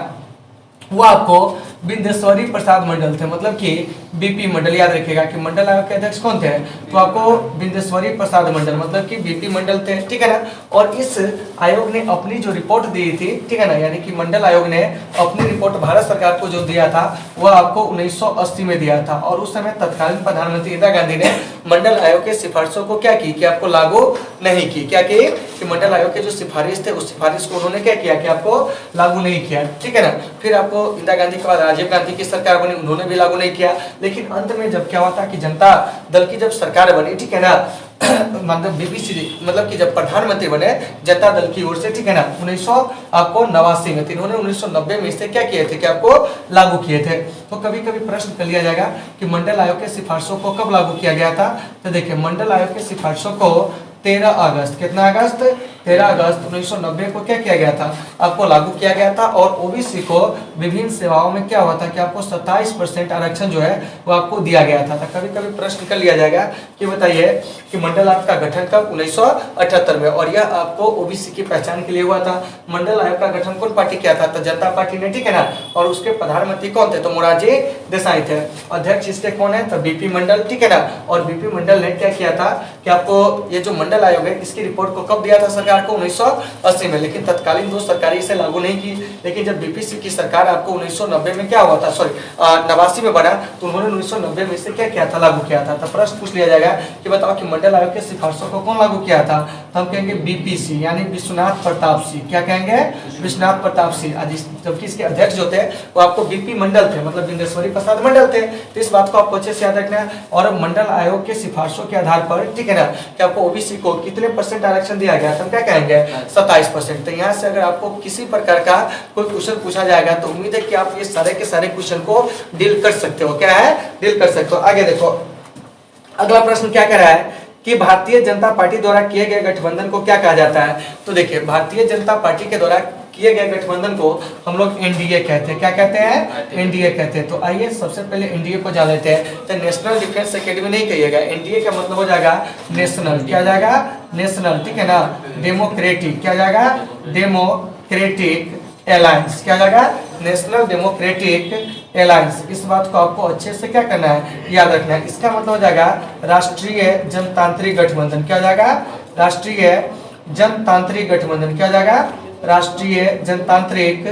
वो आपको बिंदेश्वरी प्रसाद मंडल थे, मतलब कि बीपी मंडल। याद रखिएगा कि मंडल आयोग के अध्यक्ष कौन थे? तो आपको बिंदेश्वरी प्रसाद मंडल, मतलब कि बीपी मंडल थे, ठीक है ना। और इस आयोग ने अपनी जो रिपोर्ट दी थी, ठीक है ना, यानी कि मंडल आयोग ने अपनी रिपोर्ट भारत सरकार को जो दिया था वह आपको 1980 में दिया था। और उस समय तत्कालीन प्रधानमंत्री इंदिरा गांधी ने मंडल आयोग के सिफारिशों को क्या की कि आपको लागू नहीं की। क्या की कि मंडल आयोग के जो सिफारिश थे उस सिफारिश को उन्होंने क्या किया कि आपको लागू नहीं किया, ठीक है ना। फिर आपको इंदिरा गांधी के बाद राजीव गांधी की सरकार बनी, उन्होंने भी लागू नहीं किया। लेकिन अंत में जब क्या हुआ था कि जनता दल की जब सरकार बनी, ठीक है ना, मतलब बीपीसी मतलब कि जब प्रधानमंत्री बने जनता दल की ओर से, ठीक है ना, 1989 में, तो इन्होंने 1990 में इसे क्या किए थे कि आपको लागू किए थे। तो कभी कभी प्रश्न कर लिया जाएगा कि मंडल आयोग के सिफारिशों को कब लागू किया गया था। तो देखिए मंडल आयोग के सिफारिशों को 13 अगस्त, कितना अगस्त, 13 अगस्त 1990 को क्या किया गया था, आपको लागू किया गया था। और ओबीसी को विभिन्न सेवाओं में क्या हुआ था कि आपको 27% आरक्षण जो है वो आपको दिया गया था। तो कभी कभी प्रश्न कर लिया जाएगा कि बताइए कि मंडल आयोग का गठन कब, 1978 में, और यह आपको ओबीसी की पहचान के लिए हुआ था। मंडल आयोग का गठन कौन पार्टी किया था, तो जनता पार्टी ने, ठीक है ना, और उसके प्रधानमंत्री कौन थे, तो मोरारजी देसाई थे। अध्यक्ष इसके कौन है, तो बीपी मंडल, ठीक है ना, और बीपी मंडल ने क्या किया था कि आपको ये जो मंडल आयोग है इसकी रिपोर्ट को कब दिया था सरकार को, 1980 में, लेकिन तत्कालीन दो सरकारें इसे लागू नहीं की। लेकिन जब बीपीसी की सरकार आपको 1990 में क्या हुआ था, सॉरी 89 में बना, तो उन्होंने 1990 में इसे क्या किया था, लागू किया था। तो प्रश्न पूछ लिया जाएगा कि बताओ कि मंडल आयोग के सिफारिशों को कौन लागू किया था, तो हम कहेंगे बीपीसी यानी विश्वनाथ प्रताप सिंह। क्या कहेंगे, विश्वनाथ प्रताप सिंह। जबकि इसके अध्यक्ष जो थे वो आपको बीपी मंडल थे, मतलब बिंदेश्वरी प्रसाद मंडल थे। तो इस बात को आपको अच्छे से याद रखना है। और मंडल आयोग के सिफारिशों के आधार पर, ठीक है ना, कि आपको ओबीसी को कितने परसेंट आरक्षण दिया गया, हम क्या कहेंगे 27%। तो यहाँ से अगर आपको किसी प्रकार का कोई क्वेश्चन पूछा जाएगा तो उम्मीद है कि आप ये सारे के सारे क्वेश्चन को डील कर सकते हो। क्या है, डील कर सकते हो। आगे देखो अगला प्रश्न क्या कह रहा है कि भारतीय जनता पार्टी द्वारा किए गए गठबंधन को क्या कहा जाता है। तो देखिए भारतीय जनता पार्टी के द्वारा किए गए गठबंधन को हम लोग एनडीए कहते हैं। क्या कहते हैं, एनडीए कहते हैं। तो आइए सबसे पहले एनडीए को जान लेते हैं। तो नेशनल डिफेंस एकेडमी नहीं कहिएगा, एनडीए का मतलब हो जाएगा नेशनल, क्या जाएगा, नेशनल, ठीक है ना, डेमोक्रेटिक, क्या जाएगा, डेमोक्रेटिक अलायंस, क्या जाएगा, नेशनल डेमोक्रेटिक अलायंस। इस बात को आपको अच्छे से क्या करना है, याद रखना है। इसका मतलब हो जाएगा राष्ट्रीय जनतांत्रिक गठबंधन, क्या जाएगा, राष्ट्रीय जनतांत्रिक गठबंधन, क्या जाएगा, राष्ट्रीय जनतांत्रिक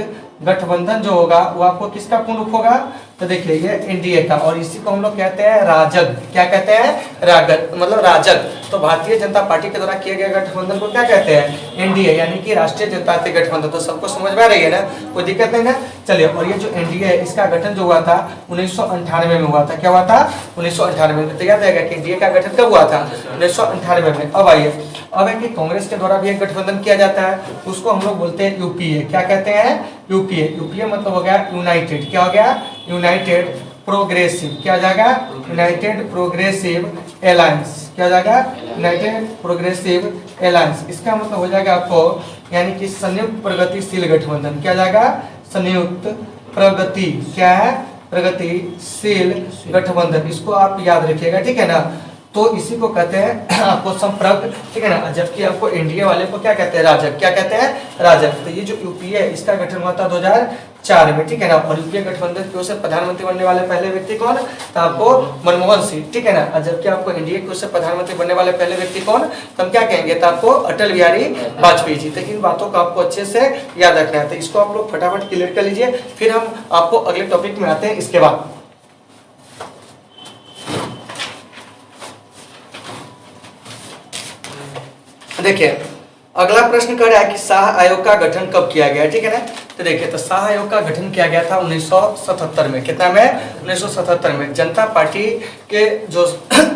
गठबंधन जो होगा वो आपको किसका पूर्ण रूप होगा, तो देखिए ये एनडीए का। और इसी को हम लोग कहते हैं राजग। क्या कहते हैं, राजग, मतलब राजग। तो भारतीय जनता पार्टी के द्वारा किए गए गठबंधन को क्या कहते हैं, एनडीए, यानी कि राष्ट्रीय जनतांत्रिक गठबंधन। तो सबको समझ में आ रही है ना, कोई दिक्कत नहीं ना। चलिए, और ये जो एनडीए है इसका गठन जो हुआ था 1998 में हुआ था। क्या हुआ था, 1998 में। तो याद रहेगा कि एनडीए का गठन कब हुआ था, 1998 में। अब आइए, अब है कि कांग्रेस के द्वारा भी एक गठबंधन किया जाता है, उसको हम लोग बोलते हैं यूपीए। क्या कहते हैं, यूपीए। यूपीए मतलब हो गया यूनाइटेड, क्या हो गया, यूनाइटेड प्रोग्रेसिव, क्या जाएगा, यूनाइटेड प्रोग्रेसिव अलायंस, क्या जाएगा, यूनाइटेड प्रोग्रेसिव अलायंस। इसका मतलब हो जाएगा आपको यानी कि संयुक्त प्रगतिशील गठबंधन, क्या जाएगा, संयुक्त प्रगति, क्या है, प्रगतिशील गठबंधन। इसको आप याद रखिएगा, ठीक है ना। तो इसी को कहते हैं आपको संपर्क, ठीक है ना। जबकि आपको एनडीए वाले को क्या कहते हैं, राजग। क्या कहते हैं, राजग। तो ये जो यूपीए है इसका गठन हुआ था 2004 में, ठीक है ना। और यूपीए गठबंधन की ओर से प्रधानमंत्री बनने वाले पहले व्यक्ति कौन, तो आपको मनमोहन सिंह, ठीक है ना। जबकि आपको एनडीए की ओर से प्रधानमंत्री बनने वाले पहले व्यक्ति कौन, तो हम क्या कहेंगे, तो आपको अटल बिहारी वाजपेयी जी। तो इन बातों को आपको अच्छे से याद रखना है। तो इसको आप लोग फटाफट क्लियर कर लीजिए, फिर हम आपको अगले टॉपिक में आते हैं इसके बाद। देखिए अगला प्रश्न कर रहा है कि शाह आयोग का गठन कब किया गया, ठीक है ना। तो देखिए, तो शाह आयोग का गठन किया गया था 1977 में। कितना में, 1977 में। जनता पार्टी के जो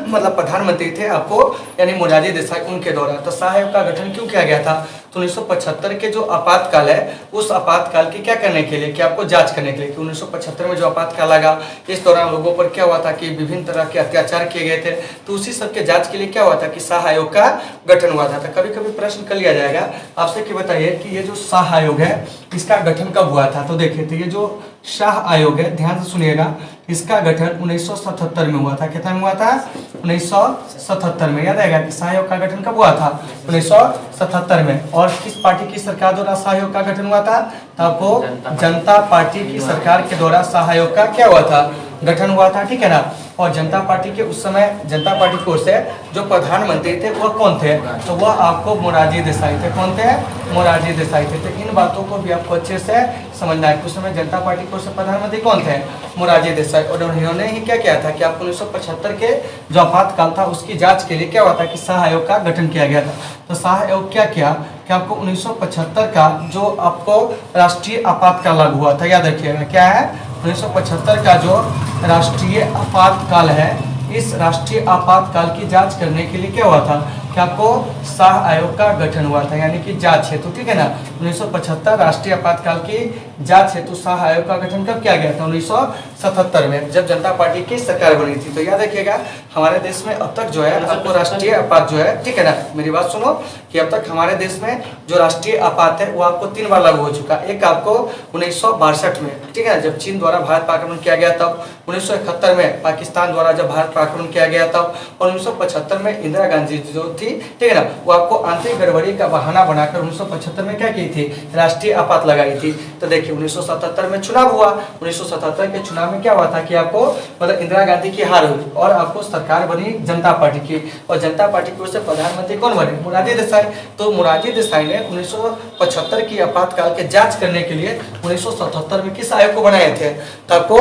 मतलब प्रधानमंत्री थे आपको यानी मोरारजी देसाई, उनके द्वारा। तो शाह आयोग का गठन क्यों किया गया था, तो 1975 के जो आपातकाल है उस आपातकाल की क्या करने के लिए, कि आपको जांच करने के लिए, कि 1975 में जो आपातकाल लगा इस दौरान लोगों पर क्या हुआ था कि विभिन्न तरह के अत्याचार किए गए थे। तो उसी सब के जांच के लिए क्या हुआ था कि शाह आयोग का गठन हुआ था। तो कभी कभी प्रश्न कर लिया जाएगा आपसे कि बताइए कि ये जो शाह आयोग है इसका गठन कब हुआ था। तो देखिए, तो ये जो शाह आयोग है, ध्यान से सुनिएगा, इसका गठन 1977 में हुआ था। कितना में हुआ था, 1977 में। याद आएगा कि शाह आयोग का गठन कब हुआ था, 1977 में। और किस पार्टी की सरकार द्वारा शाह आयोग का गठन हुआ था, तो आपको जनता पार्टी की सरकार के द्वारा शाह आयोग का क्या हुआ था, गठन हुआ था, ठीक है ना। और जनता पार्टी के उस समय जनता पार्टी की ओर से जो प्रधानमंत्री थे वो कौन थे, तो वह आपको मोरारजी देसाई थे। कौन थे, मोरारजी देसाई थे। तो इन बातों को भी आपको अच्छे से समझना है कि उस समय जनता पार्टी की ओर से प्रधानमंत्री कौन थे, मोरारजी देसाई। और उन्होंने ही क्या किया था कि आपको 1975 के जो आपातकाल था उसकी जांच के लिए क्या हुआ था कि शाह आयोग का गठन किया गया था। तो शाह आयोग क्या किया कि आपको 1975 का जो आपको राष्ट्रीय आपातकाल लागू हुआ था, याद रखिएगा क्या है, 1975 का जो राष्ट्रीय आपातकाल है, इस राष्ट्रीय आपातकाल की जांच करने के लिए क्या हुआ था कि आपको शाह आयोग का गठन हुआ था, यानी कि जांच हेतु, ठीक है ना। 1975 राष्ट्रीय आपातकाल की जांच हेतु शाह आयोग का गठन कब किया गया था? 1977 में, जब जनता पार्टी की सरकार बनी थी। तो याद रखिएगा हमारे देश में अब तक जो है आपको राष्ट्रीय आपात जो है, ठीक है ना, मेरी बात सुनो, कि अब तक हमारे देश में जो राष्ट्रीय आपात है वो आपको 3 बार लागू हो चुका। एक आपको 1962 में, ठीक है ना, जब चीन द्वारा भारत पर आक्रमण किया गया तब, 1971 में पाकिस्तान द्वारा जब भारत पर आक्रमण किया गया तब, और 1975 में इंदिरा गांधी जो थी, ठीक है ना, वो आपको आंतरिक गड़बड़ी का बहाना बनाकर 1975 में क्या की थी? राष्ट्रीय आपात लगाई थी। तो देखिए 1977 में चुनाव हुआ, 1977 के चुनाव में क्या हुआ था कि आपको मतलब इंदिरा गांधी की हार हुई और आपको सरकार बनी जनता पार्टी की, और जनता पार्टी की ओर से प्रधानमंत्री कौन बने? मोरारजी देसाई। तो मोरारजी देसाई ने 1975 की आपातकाल के जांच करने के लिए 1977 में किस आयोग को बनाए थे? तो आपको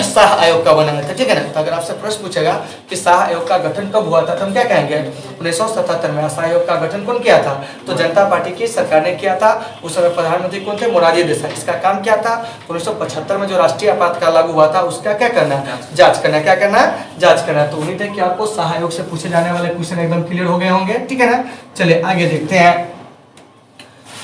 शाह आयोग का बनाया था, ठीक है ना। तो अगर आपसे प्रश्न पूछेगा कि शाह आयोग का गठन कब हुआ था तो हम क्या कहेंगे? 1977 में। शाह आयोग का गठन कौन किया था? तो जनता पार्टी की सरकार ने किया था। उस समय प्रधानमंत्री कौन थे? मोरारजी देसाई। इसका काम क्या था? 1975 में जो राष्ट्रीय आपातकाल लागू हुआ था उसका क्या करना है? जांच करना। क्या करना है? जांच करना। तो उम्मीद है कि आपको शाह आयोग से पूछे जाने वाले क्वेश्चन एकदम क्लियर हो गए होंगे, ठीक है ना। चलिए आगे देखते हैं।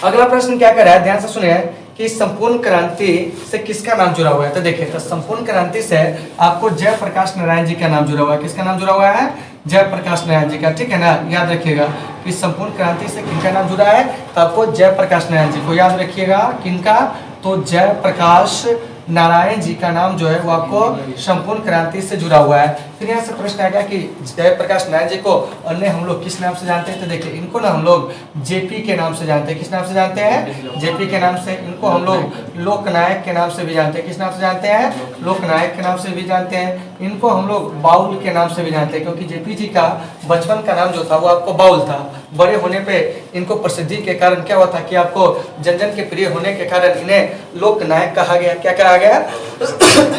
अगला प्रश्न क्या कर रहा है, ध्यान से सुनिए कि संपूर्ण क्रांति से किसका नाम जुड़ा हुआ है? तो देखिए, तो संपूर्ण क्रांति से आपको जयप्रकाश नारायण जी का नाम जुड़ा हुआ है। किसका नाम जुड़ा हुआ है? जयप्रकाश नारायण जी का, ठीक है ना। याद रखिएगा कि संपूर्ण क्रांति से किनका नाम जुड़ा है? तो आपको जयप्रकाश नारायण जी को याद रखिएगा। किनका? तो जयप्रकाश नारायण जी का नाम जो है वो आपको संपूर्ण क्रांति से जुड़ा हुआ है। फिर यहाँ से प्रश्न आएगा कि जयप्रकाश नारायण जी को अन्य हम लोग किस नाम से जानते हैं? तो देखिए, इनको ना हम लोग जेपी के नाम से जानते हैं। किस नाम से जानते हैं? जेपी के नाम से। इनको हम लोग लोकनायक के नाम से भी जानते हैं। किस नाम से जानते हैं? लोकनायक के नाम से भी जानते हैं। इनको हम लोग बाउल के नाम से भी जानते हैं, क्योंकि जेपी जी का बचपन का नाम जो था वो आपको बाउल था। बड़े होने पे इनको प्रसिद्धि के कारण क्या हुआ था कि आपको जन जन के प्रिय होने के कारण इन्हें लोकनायक कहा गया। क्या कहा गया?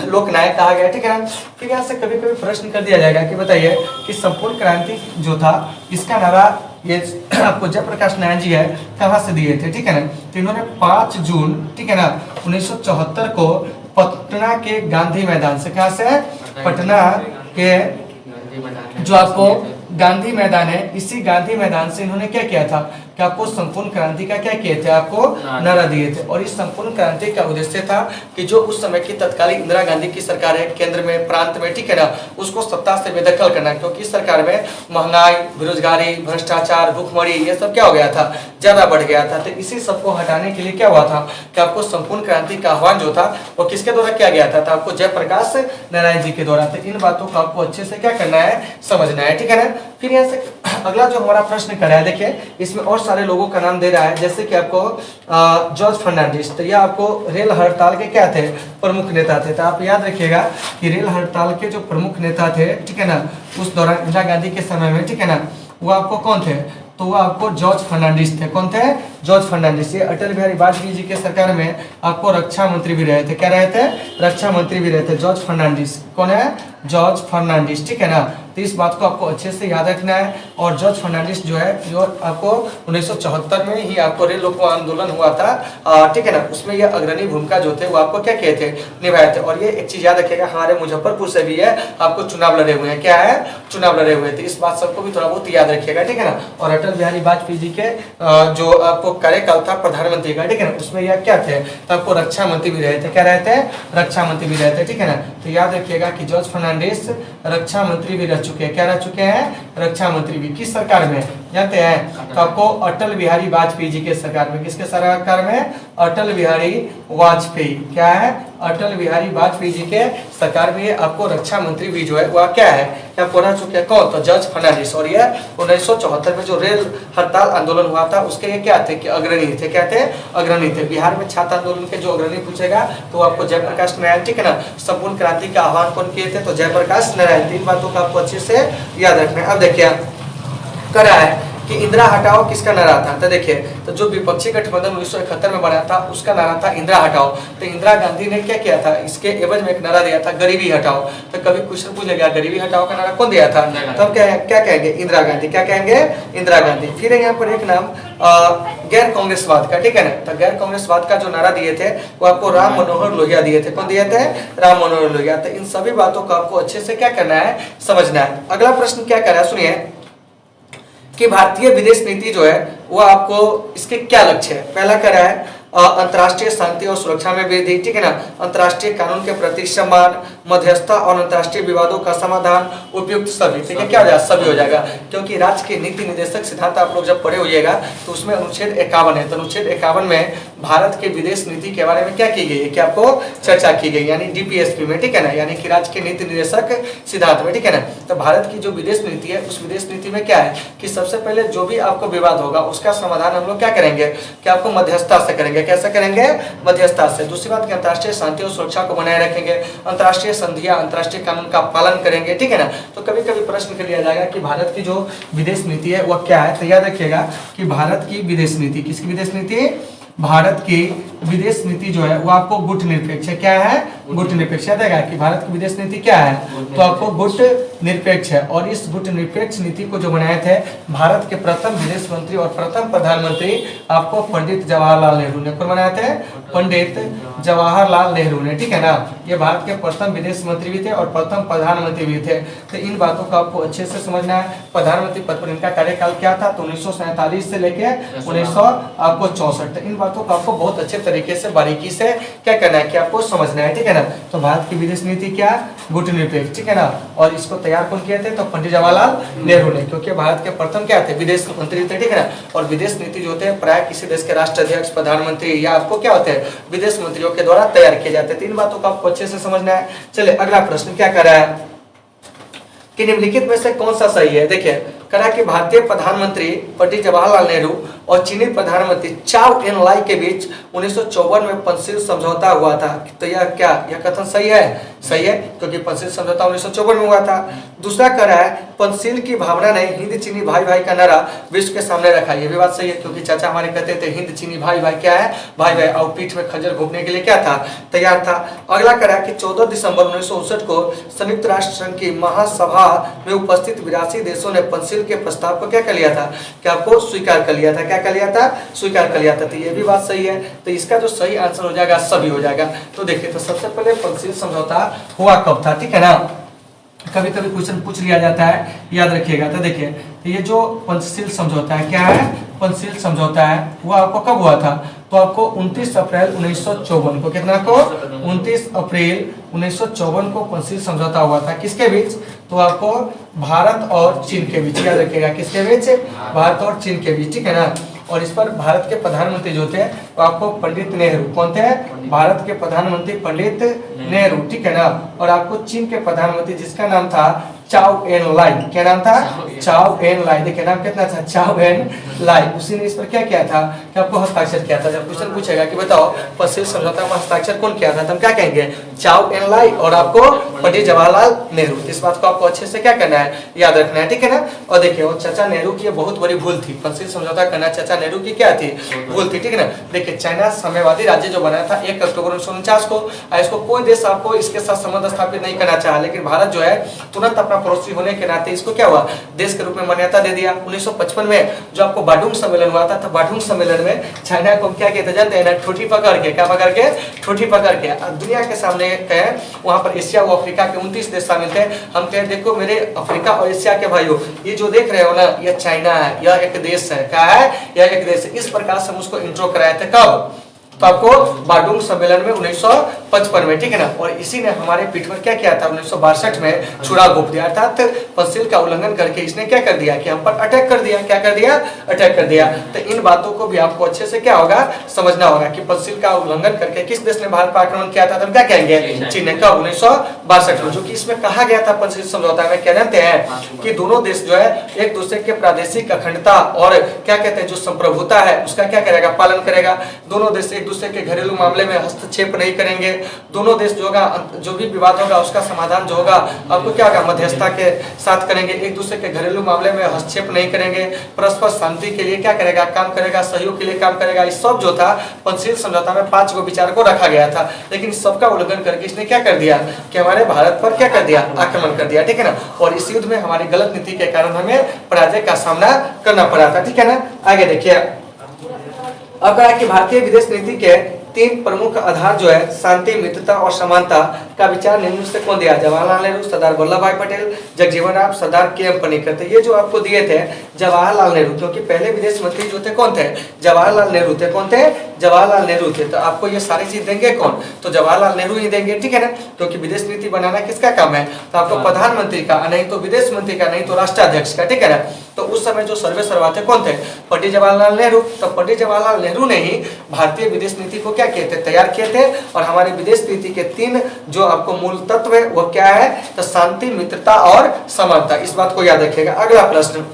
लोकनायक कहा गया, ठीक है ना। फिर यहाँ से कभी कभी प्रश्न कर दिया जाएगा कि बताइए कि संपूर्ण क्रांति जो था इसका नारा ये आपको जयप्रकाश नारायण जी है कहाँ से दिए थे, ठीक है ना। तो इन्होंने 5 जून, ठीक है ना, 1974 को पटना के गांधी मैदान से, कहाँ से? पटना के जो आपको गांधी मैदान है, इसी गांधी मैदान से इन्होंने क्या किया था कि आपको संपूर्ण क्रांति का क्या किए थे? आपको नारा दिए थे। और इस संपूर्ण क्रांति का उद्देश्य था कि जो उस समय की तत्कालीन इंदिरा गांधी की सरकार है केंद्र में, प्रांत में, ठीक है ना, उसको सत्ता से बेदखल करना, क्योंकि इस सरकार में महंगाई, बेरोजगारी, भ्रष्टाचार, भूखमरी ये सब क्या हो गया था? ज्यादा बढ़ गया था। तो इसी सबको हटाने के लिए क्या हुआ था कि आपको संपूर्ण क्रांति का आह्वान जो था वो किसके द्वारा किया गया था? तो आपको जयप्रकाश नारायण जी के द्वारा। तो इन बातों को आपको अच्छे से क्या करना है? समझना है, ठीक है ना। फिर यहाँ से अगला जो हमारा प्रश्न कर रहा है, देखिए इसमें और सारे लोगों का नाम दे रहा है, जैसे कि आपको जॉर्ज फर्नांडिस। तो ये आपको रेल हड़ताल के क्या थे? प्रमुख नेता थे। तो आप याद रखिएगा कि रेल हड़ताल के जो प्रमुख नेता थे, ठीक है ना, उस दौरान इंदिरा गांधी के समय में, ठीक है ना, वो आपको कौन थे? तो वो आपको जॉर्ज फर्नांडिस थे। कौन थे? जॉर्ज फर्नांडिस। ये अटल बिहारी वाजपेयी जी के सरकार में आपको रक्षा मंत्री भी रहे थे। क्या रहे थे? रक्षा मंत्री भी रहे थे। जॉर्ज फर्नांडिस कौन है? जॉर्ज फर्नांडिस, ठीक है ना। तो इस बात को आपको अच्छे से याद रखना है। और जॉर्ज फर्नांडिस जो है जो आपको 1974 में ही आपको रेल रोको आंदोलन हुआ था, ठीक है ना, उसमें ये अग्रणी भूमिका जो थे वो आपको क्या किए थे? निभाए थे। और ये एक चीज याद रखिएगा, हमारे मुजफ्फरपुर से भी है आपको चुनाव लड़े हुए हैं। क्या है? चुनाव लड़े हुए थे। इस बात सबको भी थोड़ा बहुत याद रखिएगा, ठीक है ना। और अटल बिहारी वाजपेयी जी के जो आपको कार्यकाल था प्रधानमंत्री का, ठीक है ना, उसमें यह क्या थे? तो आपको रक्षा मंत्री भी रहे थे। क्या रहे थे? रक्षा मंत्री भी रहे थे, ठीक है ना। तो याद रखिएगा कि जॉर्ज फर्नांडिस रक्षा मंत्री भी रह चुके हैं। क्या रह चुके हैं? रक्षा मंत्री भी। किस सरकार में जानते हैं? तो आपको अटल बिहारी वाजपेयी जी के सरकार में। किसके सरकार में? अटल बिहारी वाजपेयी। क्या है? अटल बिहारी वाजपेयी जी के सरकार में आपको रक्षा मंत्री भी जो है वह क्या है? क्या रह चुके हैं? कौन? तो जॉर्ज फर्नांडिस। और ये 1974 में जो रेल हड़ताल आंदोलन हुआ था उसके ये क्या थे कि अग्रणी थे। क्या थे? अग्रणी थे। बिहार में छात्र आंदोलन के जो अग्रणी पूछेगा तो आपको जयप्रकाश नारायण, ठीक है ना। संपूर्ण क्रांति का आह्वान कौन किए थे? तो जयप्रकाश नारायण। तीन बातों का आपको अच्छे से याद रखना है। अब देखिए करा है कि इंदिरा हटाओ किसका नारा था? तो देखिए, तो जो विपक्षी गठबंधन 1971 में बना था उसका नारा था इंदिरा हटाओ। तो इंदिरा गांधी ने क्या किया था, इसके एवज में एक नारा दिया था गरीबी हटाओ। तो कभी क्वेश्चन पूछ लेगा गरीबी हटाओ का नारा कौन दिया था? तो हम क्या कहेंगे? इंदिरा गांधी। क्या कहेंगे? इंदिरा गांधी। फिर यहाँ पर एक नाम गैर कांग्रेसवाद का, ठीक है ना। तो गैर कांग्रेसवाद का जो नारा दिए थे वो आपको राम मनोहर लोहिया दिए थे। कौन दिए थे? राम मनोहर लोहिया। तो इन सभी बातों को आपको अच्छे से क्या करना है, समझना है। अगला प्रश्न क्या कर रहा है, सुनिए कि भारतीय विदेश नीति जो है वो आपको इसके क्या लक्ष्य है। पहला कर रहा है अंतर्राष्ट्रीय शांति और सुरक्षा में वृद्धि, ठीक है ना, अंतर्राष्ट्रीय कानून के प्रति सम्मान, मध्यस्थता और अंतर्राष्ट्रीय विवादों का समाधान, उपयुक्त सभी, ठीक है, क्या हो जाएगा? सभी हो जाएगा। क्योंकि राज्य के नीति निर्देशक सिद्धांत आप लोग जब पढ़े होइएगा तो उसमें अनुच्छेद 51 है। तो अनुच्छेद 51 में भारत के विदेश नीति के बारे में क्या की गई है, क्या आपको चर्चा की गई, यानी डीपीएसपी में, ठीक है ना, यानी कि राज्य के नीति निर्देशक सिद्धांत में, ठीक है ना। तो भारत की जो विदेश नीति है उस विदेश नीति में क्या है कि सबसे पहले जो भी आपको विवाद होगा उसका समाधान हम लोग क्या करेंगे कि आपको मध्यस्थता से करेंगे। कैसे करेंगे? मध्यस्थता से। दूसरी बात कि अंतर्राष्ट्रीय शांति और सुरक्षा को बनाए रखेंगे, अंतर्राष्ट्रीय संधियां, अंतर्राष्ट्रीय कानून का पालन करेंगे, ठीक है ना। तो कभी कभी प्रश्न कर लिया जाएगा कि भारत की जो विदेश नीति है वह क्या है। तो याद रखिएगा कि भारत की विदेश नीति, किसकी विदेश नीति? भारत की विदेश नीति जो है वो आपको गुट निरपेक्ष है। क्या है? गुट निरपेक्ष। याद आएगा कि भारत की विदेश नीति क्या है, तो आपको गुट निरपेक्ष है। और इस गुट निरपेक्ष नीति को जो बनाए थे भारत के प्रथम विदेश मंत्री और प्रथम प्रधानमंत्री आपको पंडित जवाहरलाल नेहरू ने। कौन बनाए थे? पंडित जवाहरलाल नेहरू ने, ठीक है ना। ये भारत के प्रथम विदेश मंत्री भी थे और प्रथम प्रधानमंत्री भी थे। तो इन बातों को आपको अच्छे से समझना है। प्रधानमंत्री पद पर इनका कार्यकाल क्या था? तो 1947 से लेके 1964। तो इन बातों को आपको बहुत अच्छे तरीके से बारीकी से क्या करना है कि आपको समझना है, ठीक है ना। तो भारत की विदेश नीति क्या? गुट निरपेक्ष, ठीक है ना। और इसको तैयार कौन किए थे? तो पंडित जवाहरलाल नेहरू ने, क्योंकि भारत के प्रथम क्या थे? विदेश मंत्री थे, ठीक है ना। और विदेश नीति जो होते हैं प्राय किसी देश के राष्ट्राध्यक्ष, प्रधानमंत्री या आपको क्या होते हैं विदेश मंत्रियों के द्वारा तैयार किए जाते हैं। तीन बातों को आपको अच्छे से समझना है। चलिए अगला प्रश्न क्या कर रहा है कि निम्नलिखित में से कौन सा सही है। देखिए कहा कि भारतीय प्रधानमंत्री पंडित जवाहरलाल नेहरू और चीनी प्रधानमंत्री चाउ एन लाई के बीच 1954 में पंचशील समझौता हुआ था। तो यह क्या, यह कथन सही है? सही है, क्योंकि पंचशील समझौता 1954 में हुआ था। दूसरा कह रहा है पंचशील की भावना ने हिंद चीनी भाई भाई का नारा विश्व के सामने रखा। यह भी बात सही है, क्योंकि चाचा हमारे कहते थे हिंद चीनी भाई भाई क्या है? भाई भाई। और पीठ में खंजर घोंपने के लिए क्या था? तैयार था। अगला कह रहा है कि 14 दिसंबर 1959 को संयुक्त राष्ट्र संघ की महासभा में उपस्थित 82 देशों ने पंचशील के प्रस्ताव को क्या कर लिया था? क्या आपको स्वीकार कर लिया था? क्या कर लिया था? स्वीकार कर लिया था। तो ये भी बात सही है। तो इसका जो सही आंसर हो जाएगा सभी हो जाएगा। तो देखिए, तो सबसे पहले पंचशील समझौता हुआ कब था, ठीक है ना। कभी कभी क्वेश्चन पूछ लिया जाता है, याद रखिएगा। तो देखिए, तो ये जो पंचशील समझौता है क्या है? पंचशील समझौता है वो आपको कब हुआ था? तो आपको 29 अप्रैल 1954 को, कितना को? 29 अप्रैल 1954 को पंचशील समझौता हुआ था। किसके बीच? तो आपको भारत और चीन के बीच। याद रखिएगा किसके बीच? भारत और चीन के बीच, ठीक है ना। और इस पर भारत के प्रधानमंत्री जो थे वो आपको पंडित नेहरू। कौन थे? भारत के प्रधानमंत्री पंडित नेहरू, ठीक है ना। और आपको चीन के प्रधानमंत्री जिसका नाम था चाउ एन लाई। क्या नाम था? चाउ एन लाई। देखिए नाम कितना था? चाउ एन लाई। उसी ने इस पर क्या किया था कि आपको हस्ताक्षर किया था। जब क्वेश्चन पूछेगा कि बताओ पंचशील समझौता में हस्ताक्षर कौन किया था, तो हम क्या कहेंगे? चाउ एन लाई और आपको पंडित जवाहरलाल नेहरू। इस बात को आपको अच्छे से क्या करना है? याद रखना है, ठीक है ना। और देखिए वो चाचा नेहरू की बहुत बड़ी भूल थी। पंचशील समझौता करना चाचा नेहरू की क्या थी? भूल थी, ठीक है ना। देखिए चाइना साम्यवादी राज्य जो बनाया था 1 अक्टूबर 1949 को, इसको कोई देश आपको इसके साथ संबंध स्थापित नहीं करना चाहा, लेकिन भारत जो है तुरंत अपना पड़ोसी होने के नाते इसको क्या हुआ? देश के रूप में मान्यता दे दिया। 1955 में जो आपको बाडुंग सम्मेलन हुआ था, तो बाडुंग सम्मेलन में चाइना को क्या कहते जानते हैं ना? ठोठी पकड़ के। क्या पकड़ के? ठोठी पकड़ के दुनिया के सामने कहे, वहां पर एशिया व अफ्रीका के 29 देश शामिल थे। हम कहे देखो मेरे अफ्रीका और एशिया के भाइयों, ये जो देख रहे हो ना, यह चाइना है, यह एक देश है। क्या है? यह एक देश है। इस प्रकार से हम उसको इंट्रो कराए थे। कब? तो आपको बाडुंग सम्मेलन में 1955 में, ठीक है ना। और इसी ने हमारे पीठ पर क्या किया था? 1962 में छुरा घोंप दिया, अर्थात पंचशील का उल्लंघन करके इसने क्या कर दिया कि हम पर अटैक कर दिया। क्या कर दिया? अटैक कर दिया। तो इन बातों को भी आपको अच्छे से क्या होगा? समझना होगा कि पंचशील का उल्लंघन करके किस देश ने भारत पर आक्रमण किया था? तो हम क्या कहेंगे? चीन ने। कब? 1962 में। जो कि इसमें कहा गया था पंचशील समझौता में, क्या जानते हैं कि दोनों देश जो है एक दूसरे के प्रादेशिक अखंडता और क्या कहते हैं जो संप्रभुता है उसका क्या करेगा? पालन करेगा। दोनों देश एक दूसरे के घरेलू मामले में हस्तक्षेप नहीं करेंगे। दोनों देश जो होगा जो भी विवाद होगा उसका समाधान जो होगा आपको क्या होगा मध्यस्थता के साथ करेंगे, एक दूसरे के घरेलू मामले में हस्तक्षेप नहीं करेंगे, परस्पर शांति के लिए क्या करेगा काम करेगा, सहयोग के लिए काम करेगा। इस सब जो था पंचशील समझौता में 5 गो विचार को रखा गया था, लेकिन इस सबका उल्लंघन करके इसने क्या कर दिया कि हमारे भारत पर क्या कर दिया आक्रमण कर दिया, ठीक है ना। और इस युद्ध में हमारी गलत नीति के कारण हमें पराजय का सामना करना पड़ा था, ठीक है ना। आगे देखिए अब कहा कि भारतीय विदेश नीति के 3 प्रमुख आधार जो है शांति, मित्रता और समानता का विचार निम्न से कौन दिया, जवाहरलाल नेहरू, सरदार वल्लभ भाई पटेल, जगजीवन राम, सरदार के.एम. पनिकर। तो ये जो आपको दिए थे जवाहरलाल नेहरू, क्योंकि पहले विदेश मंत्री जो थे कौन थे, जवाहरलाल नेहरू थे। कौन थे, जवाहरलाल नेहरू थे। तो आपको ये सारी चीज देंगे कौन, तो जवाहरलाल नेहरू ही देंगे, ठीक है ना, क्योंकि विदेश नीति बनाना किसका काम है, तो आपको प्रधानमंत्री का, नहीं तो विदेश मंत्री का, नहीं तो राष्ट्राध्यक्ष का, ठीक है ना। तो उस समय जो सर्वे सर्वा थे कौन थे, पंडित जवाहरलाल नेहरू। तो पंडित जवाहरलाल नेहरू ने ही भारतीय विदेश नीति को क्या किए थे, तैयार किए थे। और हमारे विदेश नीति के 3 जो आपको मूल तत्व है वो क्या है, तो शांति, मित्रता और समानता। इस बात को याद रखिएगा। अगला प्रश्न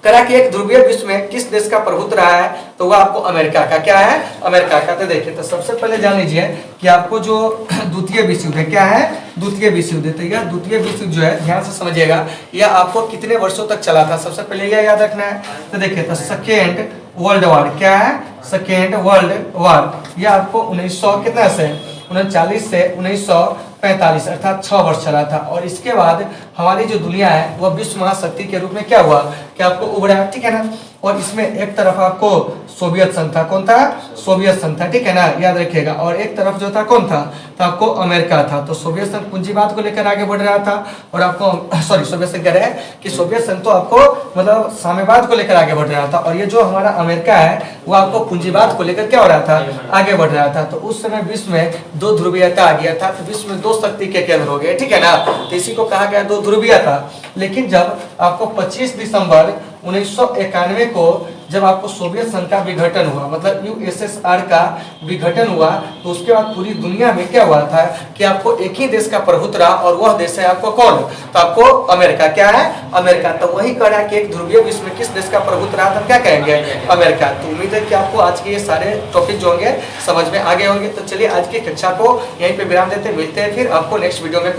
करा कि एक ध्रुवीय विश्व में किस देश का प्रभुत्व रहा है, तो वह आपको अमेरिका का, क्या है, अमेरिका का। तो देखिए तो सबसे पहले जान लीजिए कि आपको जो द्वितीय विश्व युद्ध है, क्या है, द्वितीय विश्व युद्ध। तो यह द्वितीय विश्व युद्ध जो है ध्यान से समझिएगा, यह आपको कितने वर्षों तक चला था, सबसे पहले यह याद रखना है। तो देखिए तो सेकेंड वर्ल्ड वॉर, क्या है, सेकेंड वर्ल्ड वॉर, यह आपको 1900 कितना से 39 से 1945 अर्थात 6 वर्ष चला था। और इसके बाद हमारी जो दुनिया है वह विश्व महाशक्ति के रूप में क्या हुआ कि आपको उभरा, ठीक है ना। और इसमें एक तरफ आपको सोवियत संघ था, कौन था, सोवियत संघ था, ठीक है ना, याद रखिएगा। और एक तरफ जो था कौन था, तो आपको अमेरिका था। तो सोवियत संघ पूंजीवाद को लेकर आगे बढ़ रहा था, और आपको सोवियत संघ कह रहे हैं कि सोवियत संघ तो आपको मतलब साम्यवाद को लेकर आगे बढ़ रहा था, और ये जो हमारा अमेरिका है वो आपको पूंजीवाद को लेकर क्या हो रहा था, आगे बढ़ रहा था। तो उस समय विश्व में 2 ध्रुवीयता आ गया था, तो विश्व में 2 शक्ति के केंद्र हो गए, ठीक है ना। तो इसी को कहा गया 2 ध्रुवीयता। लेकिन जब आपको 25 दिसंबर 1991 को जब आपको सोवियत संघ का विघटन हुआ, मतलब यूएसएसआर का विघटन हुआ, तो उसके बाद पूरी दुनिया में क्या हुआ था कि आपको एक ही देश का प्रभुत्व रहा, और वह देश है आपको कौन, तो आपको अमेरिका, क्या है, अमेरिका। तो वही कह रहा है कि एक ध्रुवीय विश्व में किस देश का प्रभुत्व रहा, तो हम क्या कहेंगे, अमेरिका। तो उम्मीद है कि आपको आज के ये सारे टॉपिक जो होंगे समझ में आ गए होंगे। तो चलिए आज की कक्षा को यहीं पे विराम देते, मिलते हैं फिर आपको नेक्स्ट वीडियो में।